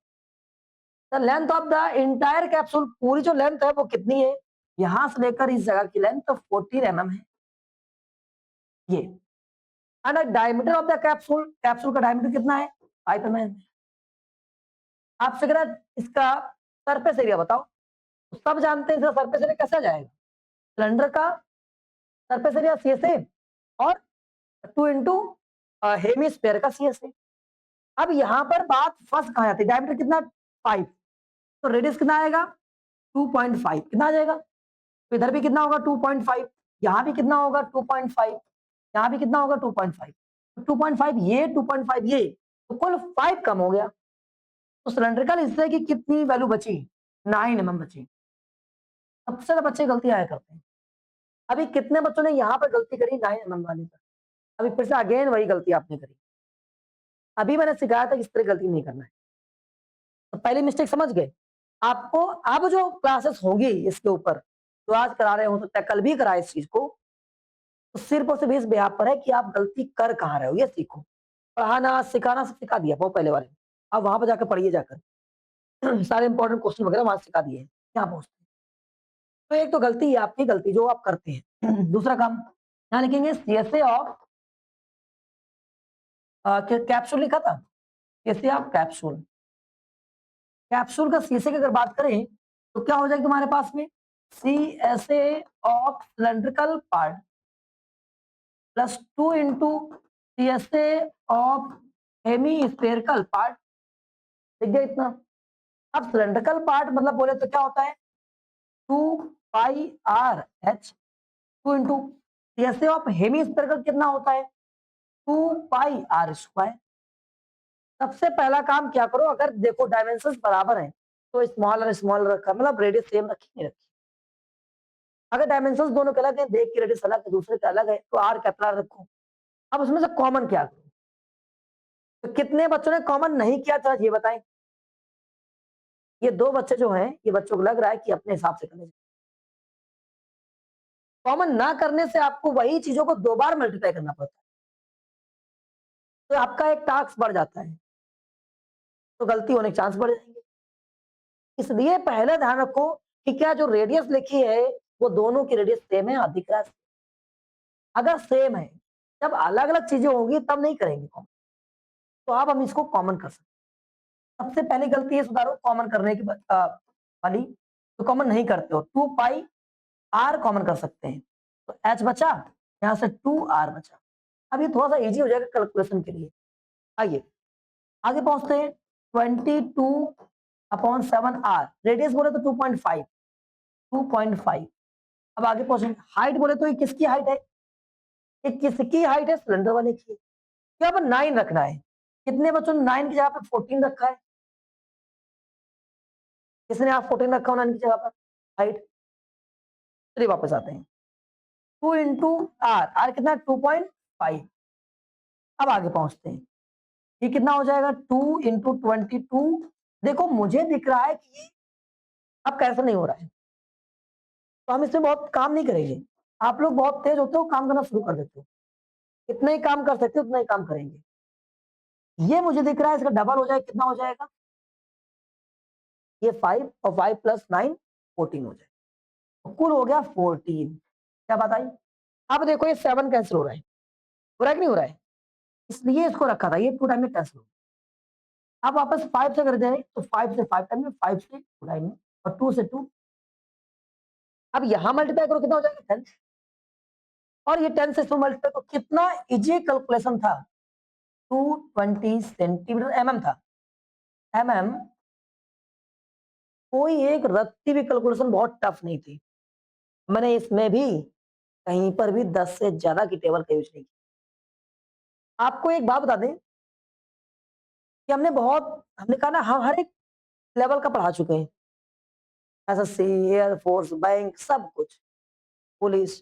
The length of the entire capsule, पूरी जो लेंथ है वो कितनी है? यहां से लेकर इस जगह की लेंथ 14 mm है ये। And diameter of the capsule, capsule का डायमीटर कितना है? 5 mm। आपसे कह रहा है इसका सरफेस एरिया बताओ, तो सब जानते हैं इसका सरफेस एरिया कैसे आ जाएगा? सिलेंडर का सरफेस एरिया सी से और 2 इंटू हेमिस्फेयर का सी से। अब यहाँ पर बात फर्स्ट कहाँ जाती है? डायमीटर कितना? 5, तो रेडियस कितना आएगा? 2.5। कितना आ जाएगा? तो इधर भी कितना होगा? 2.5, यहाँ भी कितना होगा? 2.5, यहाँ भी कितना होगा? 2.5, 2.5 ये, 2.5 ये, तो कुल 5 कम हो गया। तो सिलेंड्रिकल हिस्से की कितनी वैल्यू बची? 9 mm बची। सबसे ज्यादा बच्चे गलती आया करते हैं। अभी कितने बच्चों ने यहाँ पर गलती करी? 9 mm वाले पर। अभी फिर से अगेन वही गलती आपने करी। अभी मैंने सिखाया था कि इस तरह गलती नहीं करना है, तो पहली मिस्टेक समझ गए। आपको अब जो क्लासेस होगी इसके ऊपर, जो आज करा रहे हो सकता है कल भी कराए इस चीज को, तो सिर्फ और सिर्फ इस बेहाव पर है कि आप गलती कर कहाँ रहे हो ये सीखो। पढ़ाना सिखाना सब सिखा दिया वो पहले वाले, अब वहां पर जाकर पढ़िए जाकर सारे इंपॉर्टेंट क्वेश्चन वगैरह वहां सिखा दिए हैं, यहाँ पहुंचते हैं। तो एक तो गलती है आपकी, गलती जो आप करते हैं। दूसरा काम यहाँ लिखेंगे सीएसए ऑफ कैप्सूल लिखा था, सीएसए ऑफ कैप्सूल। कैप्सूल का सीएसए की अगर बात करें तो क्या हो जाएगा तुम्हारे पास में? CSA of cylindrical part plus 2 into CSA of hemispherical part. ठीक है इतना। अब सिलेंड्रिकल पार्ट मतलब बोले तो क्या होता है? 2πr/h 2 into CSA of hemispherical कितना होता है? 2πr²। सबसे पहला काम क्या करो, अगर देखो डायमेंशंस बराबर हैं तो स्मॉल और स्मॉल रखा, मतलब रेडियस सेम रखी नहीं रखी। अगर डायमेंशंस दोनों के अलग है, देख की रेडियस अलग है, दूसरे का अलग है, तो आर कैपिटल रखो। अब उसमें से कॉमन क्या करो? तो कितने बच्चों ने कॉमन नहीं किया था ये बताएं? ये 2 बच्चे जो हैं, ये बच्चों को लग रहा है कि अपने हिसाब से करने। कॉमन ना करने से आपको वही चीजों को 2 बार मल्टीप्लाई करना पड़ता है, तो आपका एक टास्क बढ़ जाता है, तो गलती होने के चांस बढ़ जाएंगे। इसलिए पहले ध्यान रखो कि क्या जो रेडियस लिखी है वो दोनों की रेडियस सेम है, अधिक है। अगर सेम है, जब अलग अलग चीजें होंगी तब नहीं करेंगे कॉमन, तो आप हम इसको कॉमन कर सकते हैं। सबसे पहली गलती है सुधारो कॉमन करने की वाली, तो कॉमन नहीं करते हो, 2πr कॉमन कर सकते हैं, तो h बचा, यहां से 2r बचा। अब ये थोड़ा सा इजी हो जाएगा कैलकुलेशन के लिए। आइए आगे पहुंचते हैं। 22/7r रेडियस बोले तो 2.5, 2.5। अब आगे पहुंचेंगे, हाइट बोले तो ये किसकी हाइट है? ये किसकी हाइट है? सिलेंडर वाले की। क्या पर 9 रखना है। कितने बच्चों ने 9 की जगह पर 14 रखा है? किसने आप 14 रखा हो 9 की जगह पर हाइट? चलिए वापस आते हैं। 2 इंटू आर, आर कितना है? 2.5। अब आगे पहुंचते हैं, ये कितना हो जाएगा? 2 इंटू 22। देखो मुझे दिख रहा है कि ये अब कैसे नहीं हो रहा है, तो हम इसमें बहुत काम नहीं करेंगे। आप लोग बहुत तेज होते हो, काम करना शुरू कर देते हो, इतना ही काम कर सकते हो उतना ही काम करेंगे। ये मुझे दिख रहा है इसका डबल हो जाएगा, कितना हो जाएगा? ये 5 और 5 प्लस 9 14 हो जाएगा, तो कुल हो गया 14। क्या बात आई? अब देखो ये 7 कैंसिल हो रहा है कि नहीं हो रहा है? इसलिए इसको रखा था, ये 2 टाइम में कैंसिल हो। अब वापस 5 से कर दें तो 5 से 5 टाइम में, 5 से 2 टाइम में, और 2 से 2। अब यहां मल्टीप्लाई करो कितना हो जाएगा? 10। और ये 10 से इसमें मल्टीप्लाई तो कितना इजी कैलकुलेशन था, 220 सेंटीमीटर mm था। mm कोई एक रत्ती भी कैलकुलेशन बहुत टफ नहीं थी। मैंने इसमें भी कहीं पर भी 10 से ज्यादा की टेबल का यूज नहीं किया। आपको एक बात बता दें कि हमने कहा ना, हम हर एक लेवल का पढ़ा चुके हैं, एसएससी, एयरफोर्स, बैंक, सब कुछ, पुलिस।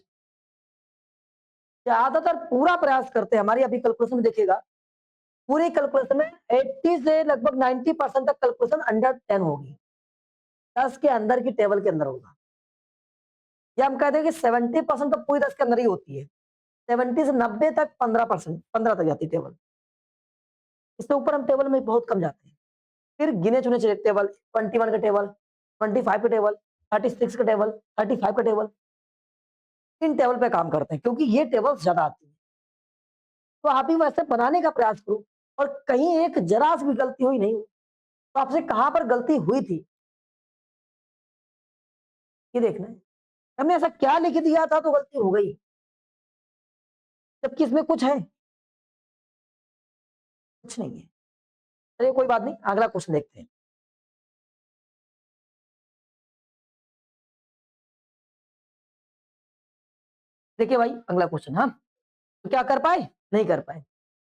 ज़्यादातर पूरा प्रयास करते हैं, हमारी अभी कैलकुलेशन में देखिएगा, पूरी कैलकुलेशन में 80 से लगभग 90% तक कैलकुलेशन अंडर 10 होगी। 10 के अंदर की टेबल के अंदर होगा। या हम कहते हैं कि 70% तो पूरी 10 के अंदर ही होती है। 70 से 90 तक 15%, 15 तक जाती है टेबल। इससे ऊपर हम टेबल में बहुत कम जाते हैं। फिर गिने-चुने चलिए टेबल, 21 का टेबल, 25 का टेबल, 36 का टेबल, 35 का टेबल, इन टेबल पे काम करते हैं क्योंकि ये टेबल्स ज़्यादा आती हैं। तो आप भी वैसे बनाने का प्रयास करो और कहीं एक ज़रा-सी भी गलती हुई नहीं, तो आपसे कहाँ पर गलती हुई थी, ये देखना है। हमने ऐसा क्या लिख दिया था तो गलती हो गई, जबकि इसमें कुछ है, कुछ नहीं है। चलिए कोई बात नहीं, अगला क्वेश्चन देखते हैं। देखिए भाई अगला क्वेश्चन, हाँ, तो क्या कर पाए? नहीं कर पाए।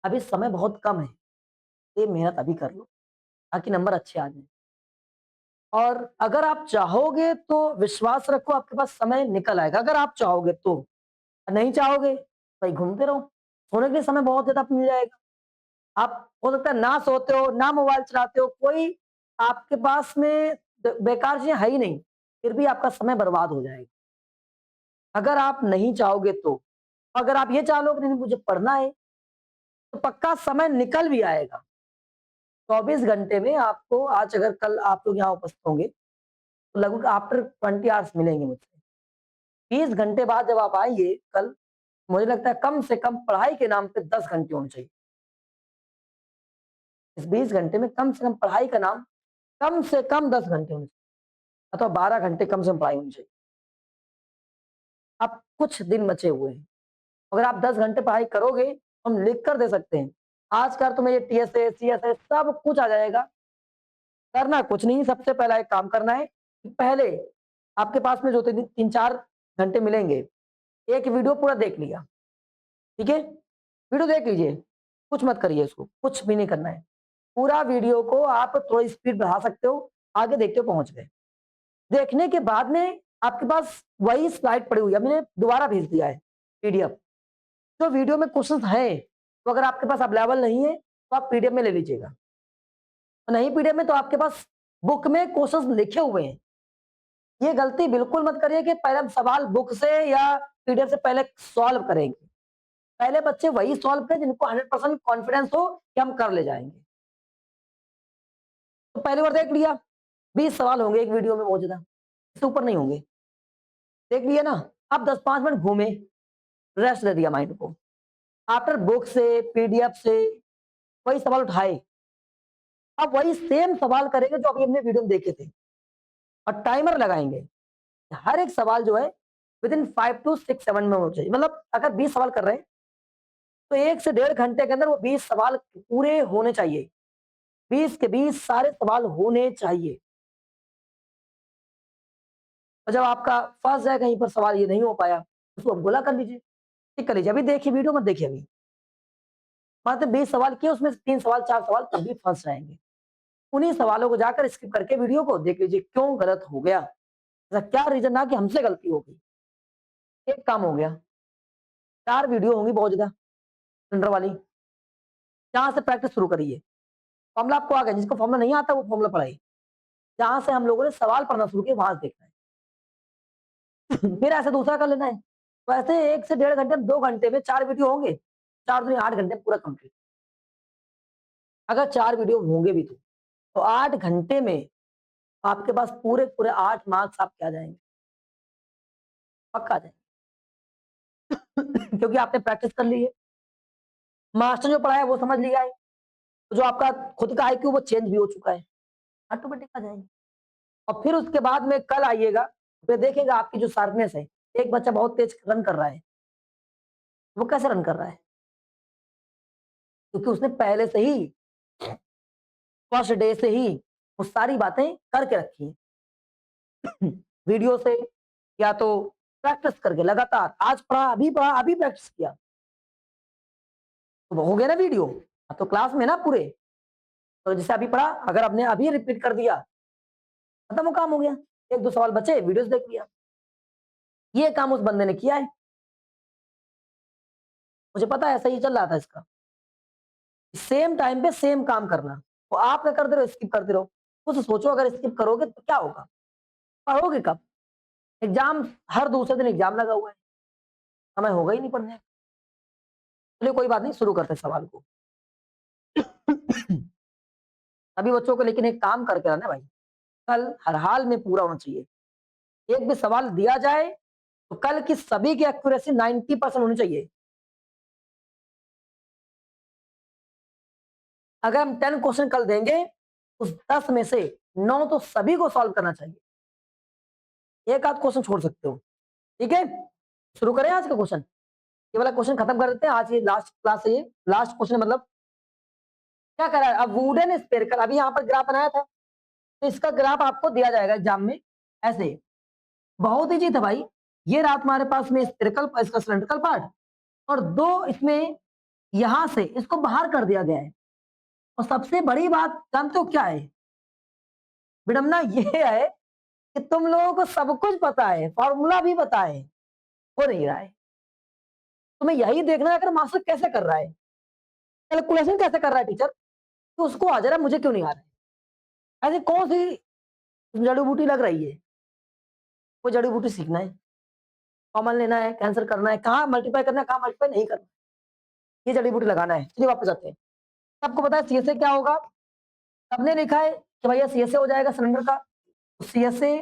अभी समय बहुत कम है, ये मेहनत अभी कर लो, ताकि नंबर अच्छे आ जाएँ। और अगर आप चाहोगे तो विश्वास रखो आपके पास समय निकल आएगा, अगर आप चाहोगे तो। नहीं चाहोगे, भाई घूमते रहो, सोने के लिए समय बहुत ज़्यादा मिल जाएगा। आप हो सकता है ना सोते हो, ना मोबाइल चलाते हो, कोई आपके पास में बेकार चीज़ें है ही नहीं, फिर भी आपका समय बर्बाद हो जाएगा। अगर आप नहीं चाहोगे तो। अगर आप ये चाह लो कि नहीं मुझे पढ़ना है, तो पक्का समय निकल भी आएगा। 24 घंटे में आपको आज अगर कल आप लोग यहाँ उपस्थित होंगे, तो लगभग आफ्टर 20 आवर्स मिलेंगे मुझसे। 20 घंटे बाद जब आप आएँगे कल, मुझे लगता है कम से कम पढ़ाई के नाम पे 10 घंटे होने चाहिए। इस 20 घंटे में कम से कम पढ़ाई का नाम कम से कम 10 घंटे होने चाहिए अथवा 12 घंटे कम से कम पढ़ाई होनी चाहिए। अब कुछ दिन बचे हुए हैं। अगर आप 10 घंटे पढ़ाई करोगे, हम लिख कर दे सकते हैं। आज कर तुम्हें ये टीएसए, सीएसए सब कुछ आ जाएगा। करना कुछ नहीं, सबसे पहला एक काम करना है कि पहले आपके पास में जो 3-4 घंटे मिलेंगे, एक वीडियो पूरा देख लिया, ठीक है? वीडियो देख लीजिए, कुछ मत करिए इसको, कुछ भी नहीं करना है। पूरा वीडियो को आप थोड़ी स्पीड बढ़ा सकते हो, आगे देखते हो पहुँच गए। देखने के बाद में आपके पास वही स्लाइड पड़ी हुई है, मैंने दोबारा भेज दिया है पीडीएफ। जो वीडियो में क्वेश्चंस हैं, तो अगर आपके पास अवेलेबल नहीं है, तो आप पीडीएफ में ले लीजिएगा। नहीं पीडीएफ में तो आपके पास बुक में क्वेश्चंस लिखे हुए हैं। ये गलती बिल्कुल मत करिए कि पहले हम सवाल बुक से या पीडीएफ से पहले सॉल्व करेंगे। पहले बच्चे वही सॉल्व करें जिनको 100% कॉन्फिडेंस हो कि हम कर ले जाएँगे। तो पहली बार देख लिया, 20 सवाल होंगे एक वीडियो में बहुत ज़्यादा, इससे ऊपर नहीं होंगे। देख लिया ना, अब 10-5 मिनट घूमे, रेस्ट दे दिया माइंड को। आफ्टर बुक से, पीडीएफ से वही सवाल उठाए। अब वही सेम सवाल करेंगे जो अभी हमने वीडियो में देखे थे और टाइमर लगाएँगे। हर एक सवाल जो है विदिन 5 टू 6-7 में होना चाहिए। मतलब अगर 20 सवाल कर रहे हैं, तो 1 से डेढ़ घंटे के अंदर वो 20 सवाल पूरे होने चाहिए। 20 के 20 सारे सवाल होने चाहिए। और जब आपका फँस जाए कहीं पर सवाल ये नहीं हो पाया, उसको गोला कर लीजिए, टिक कर लीजिए। अभी देखिए वीडियो मत देखिए अभी। मात्र 20 सवाल किए उसमें से 3 सवाल 4 सवाल तब भी फँस जाएँगे। उन्हीं सवालों को जाकर स्किप करके वीडियो को देख लीजिए क्यों गलत हो गया? ऐसा क्या रीज़न रहा कि हमसे गलती हो गई? एक काम हो गया, 4 वीडियो होंगी बहुत ज़्यादा सेंटर वाली, जहाँ से प्रैक्टिस शुरू करिए। फ़ॉर्मूला आपको आ गया, जिसको फ़ॉर्मूला नहीं आता वो फ़ॉर्मूला पढ़ाइए। जहाँ से हम लोगों ने सवाल पढ़ना शुरू किया वहाँ से देखना है। फिर ऐसे दूसरा कर लेना है। तो ऐसे 1 से डेढ़ घंटे, 2 घंटे में 4 वीडियो होंगे, 4 दूनी 8 घंटे में पूरा कंप्लीट। अगर 4 वीडियो होंगे भी तो 8 घंटे में आपके पास पूरे-पूरे 8 मार्क्स आपके आ जाएँगे, पक्का आ जाएँगे। क्योंकि आपने प्रैक्टिस कर ली है, मास्टर जो पढ़ाया वो समझ लिया है, तो जो आपका खुद का आईक्यू वो चेंज भी हो चुका है, ऑटोमेटिक आ जाएँगे। और फिर उसके बाद में कल आइएगा, फिर देखिएगा आपकी जो शार्पनेस है, एक बच्चा बहुत तेज रन कर रहा है, वो कैसे रन कर रहा है? क्योंकि उसने पहले से ही फर्स्ट डे से ही वो सारी बातें करके रखी हैं। वीडियो से या तो प्रैक्टिस करके लगातार आज पढ़ा, अभी प्रैक्टिस किया, तो वो हो गया ना वीडियो। अब तो क्लास में ना पूरे, तो जैसे अभी पढ़ा, अगर आपने अभी रिपीट कर दिया, खत्म वो काम हो गया। 1-2 सवाल बचे, वीडियोस देख लिया। ये काम उस बंदे ने किया है। मुझे पता है ऐसा ही चल रहा था इसका, सेम टाइम पे सेम काम करना। तो आप क्या करते रहो, स्किप करते रहो। कुछ सोचो, अगर स्किप करोगे तो क्या होगा, पढ़ोगे कब? एग्जाम, हर दूसरे दिन एग्जाम लगा हुआ है, समय होगा ही नहीं पढ़ने। चलिए कोई बात नहीं, शुरू करते हैं सवाल को। सभी बच्चों को लेकिन एक काम करके आना भाई, कल हर हाल में पूरा होना चाहिए। एक भी सवाल दिया जाए तो कल की सभी की एक्यूरेसी 90% होनी चाहिए। अगर हम 10 क्वेश्चन कल देंगे, उस 10 में से 9 तो सभी को सॉल्व करना चाहिए, एक आध क्वेश्चन छोड़ सकते हो। ठीक है, शुरू करें आज का क्वेश्चन। ये वाला क्वेश्चन खत्म कर देते हैं, आज ये लास्ट क्लास है, ये लास्ट क्वेश्चन। मतलब क्या करा है, अब वुडन स्पेरिकल, अभी यहाँ पर ग्राफ बनाया था, तो इसका ग्राफ आपको दिया जाएगा एग्जाम में ऐसे। बहुत इजी था भाई, ये रहा तुम्हारे पास में स्पेरिकल, इसका सिलेंड्रिकल पार्ट, और दो इसमें यहां से इसको बाहर कर दिया गया है। और सबसे बड़ी बात जानते हो क्या है, विडम्बना ये है कि तुम लोगों को सब कुछ पता है, फॉर्मूला भी पता है, हो नहीं रहा है। तुम्हें यही देखना है अगर मास्टर कैसे कर रहा है, कैलकुलेशन कैसे कर रहा है टीचर, तो उसको आ जा रहा है, मुझे क्यों नहीं आ रहा है। ऐसी कौन सी जड़ी बूटी लग रही है, कोई जड़ी बूटी सीखना है, कॉमन लेना है, कैंसिल करना है, कहाँ मल्टीप्लाई करना है, कहाँ मल्टीप्लाई नहीं करना, ये जड़ी बूटी लगाना है। चलिए वापस आते हैं। सबको पता है सीएसए क्या होगा, सबने लिखा है कि भैया सीएसए हो जाएगा सिलेंडर का, सीएसए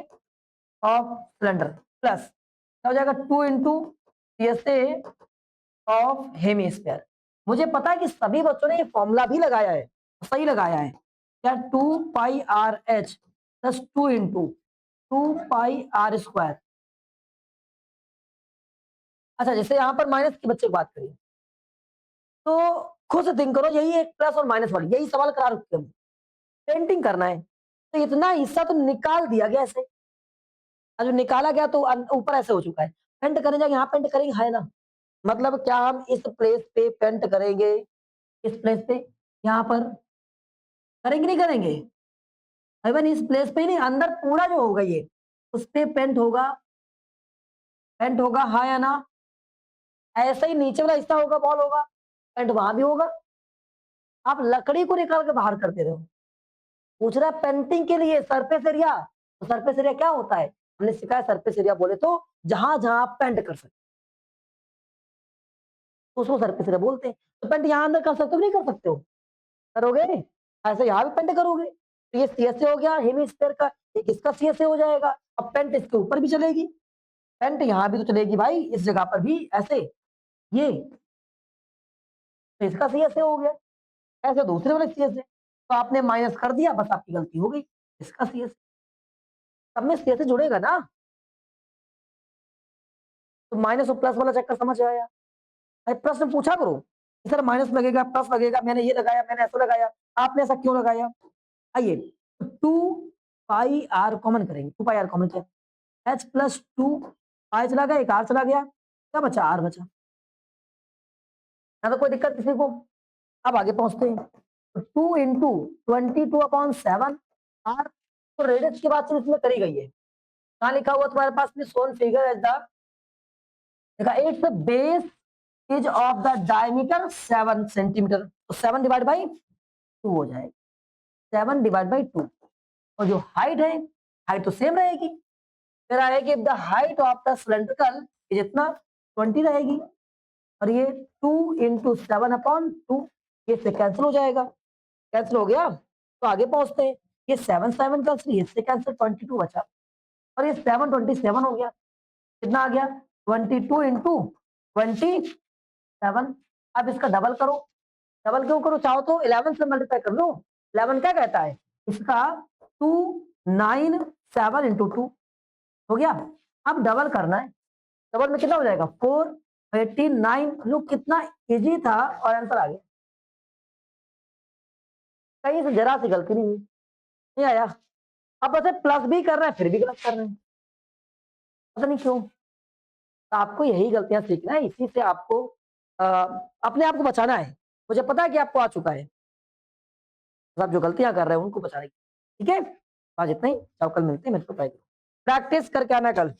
ऑफ सिलेंडर प्लस क्या हो जाएगा, 2 इंटू सीएसए ऑफ हेमीस्फीयर। मुझे पता है कि सभी बच्चों ने ये फॉर्मूला भी लगाया है, सही लगाया है क्या, 2πRH प्लस 2 इंटू 2πr²। अच्छा, जैसे यहाँ पर माइनस के बच्चे की बात करिए, तो खुद से थिंक करो, यही एक प्लस और माइनस वाली, यही सवाल करा रखते हैं, पेंटिंग करना है, तो इतना हिस्सा तो निकाल दिया गया ऐसे, और जो निकाला गया तो ऊपर ऐसे हो चुका है। पेंट करने जाके यहाँ पेंट करेंगे है ना, मतलब क्या हम इस प्लेस पे पेंट करेंगे, इस प्लेस पे यहाँ पर करेंगे नहीं करेंगे, इवन इस प्लेस पे ही नहीं, अंदर पूरा जो होगा ये उस पे पेंट होगा, पेंट होगा हाँ या ना। ऐसा ही नीचे वाला हिस्सा होगा, बॉल होगा, पेंट वहां भी होगा। आप लकड़ी को निकाल के बाहर कर दे रहे हो। पूछ रहा है पेंटिंग के लिए सरफेस एरिया, तो सरफेस एरिया क्या होता है, हमने सिखाया सरफेस एरिया बोले तो जहां जहां आप पेंट कर सकते हो उसको सरफेस एरिया बोलते हैं। तो पेंट यहाँ अंदर कर सकते हो नहीं कर सकते हो, करोगे, ऐसे यहाँ भी पेंट करोगे, तो ये सीएसए हो गया हेमीस्फीयर का, एक इसका सीएसए हो जाएगा। अब पेंट इसके ऊपर भी चलेगी, पेंट यहाँ भी तो चलेगी भाई, इस जगह पर भी ऐसे, ये तो इसका सीएसए हो गया, ऐसे दूसरे वाले सीएसए, तो आपने माइनस कर दिया, बस आपकी गलती हो गई, इसका सीएसए, सब में सीएसए जुड़ेगा ना। तो माइनस और प्लस वाला चक्कर समझ आया। भाई प्रश्न पूछा करो कि सर माइनस लगेगा प्लस लगेगा, मैंने ये लगाया, मैंने ऐसा लगाया, आपने ऐसा क्यों लगाया। आइए, 2πr कॉमन करेंगे, 2πr कॉमन किया, h प्लस 2 चला गया, एक r चला गया, क्या बचा, r बचा, ना तो कोई दिक्कत किसी को। अब आगे पहुंचते हैं, 2 इंटू 22/7 r, तो रेडियस की बात इसमें करी गई है, कहाँ लिखा हुआ तुम्हारे पास में, सोन फिगर एज द, देखा it's base is of the diameter 7 centimetre, तो 7 डिवाइड बाई 2 हो जाएगा, 7 डिवाइड बाई 2, और जो हाइट है, हाइट तो सेम रहेगी, फिर आएगी the height of the cylindrical is इतना 20 रहेगी, और ये 2 इंटू 7/2, ये से कैंसिल हो जाएगा, कैंसिल हो गया। तो आगे पहुंचते हैं, ये 7 7 कैंसिल, इससे कैंसिल, 22 बचा, और ये 7 27 हो गया, कितना आ गया, 22 इंटू 27। अब इसका डबल करो, डबल क्यों करो, चाहो तो 11 से मल्टीप्लाई कर लो, 11 क्या कहता है इसका, 297 इंटू 2 हो गया। अब डबल करना है, डबल में कितना हो जाएगा, 489। लोग कितना इजी था और आंसर आ गया, कहीं से जरा सी गलती नहीं हुई, नहीं आया। अब बस प्लस भी कर रहे हैं फिर भी गलत कर रहे हैं, पता नहीं क्यों। तो आपको यही गलतियां सीखना है, इसी से आपको अपने आप को बचाना है। मुझे पता है कि आपको आ चुका है, तो आप जो गलतियां कर रहे हैं उनको बचाने की, ठीक है। आज इतना ही, कल मिलते हैं, मेरे को प्रैक्टिस करके आना कल।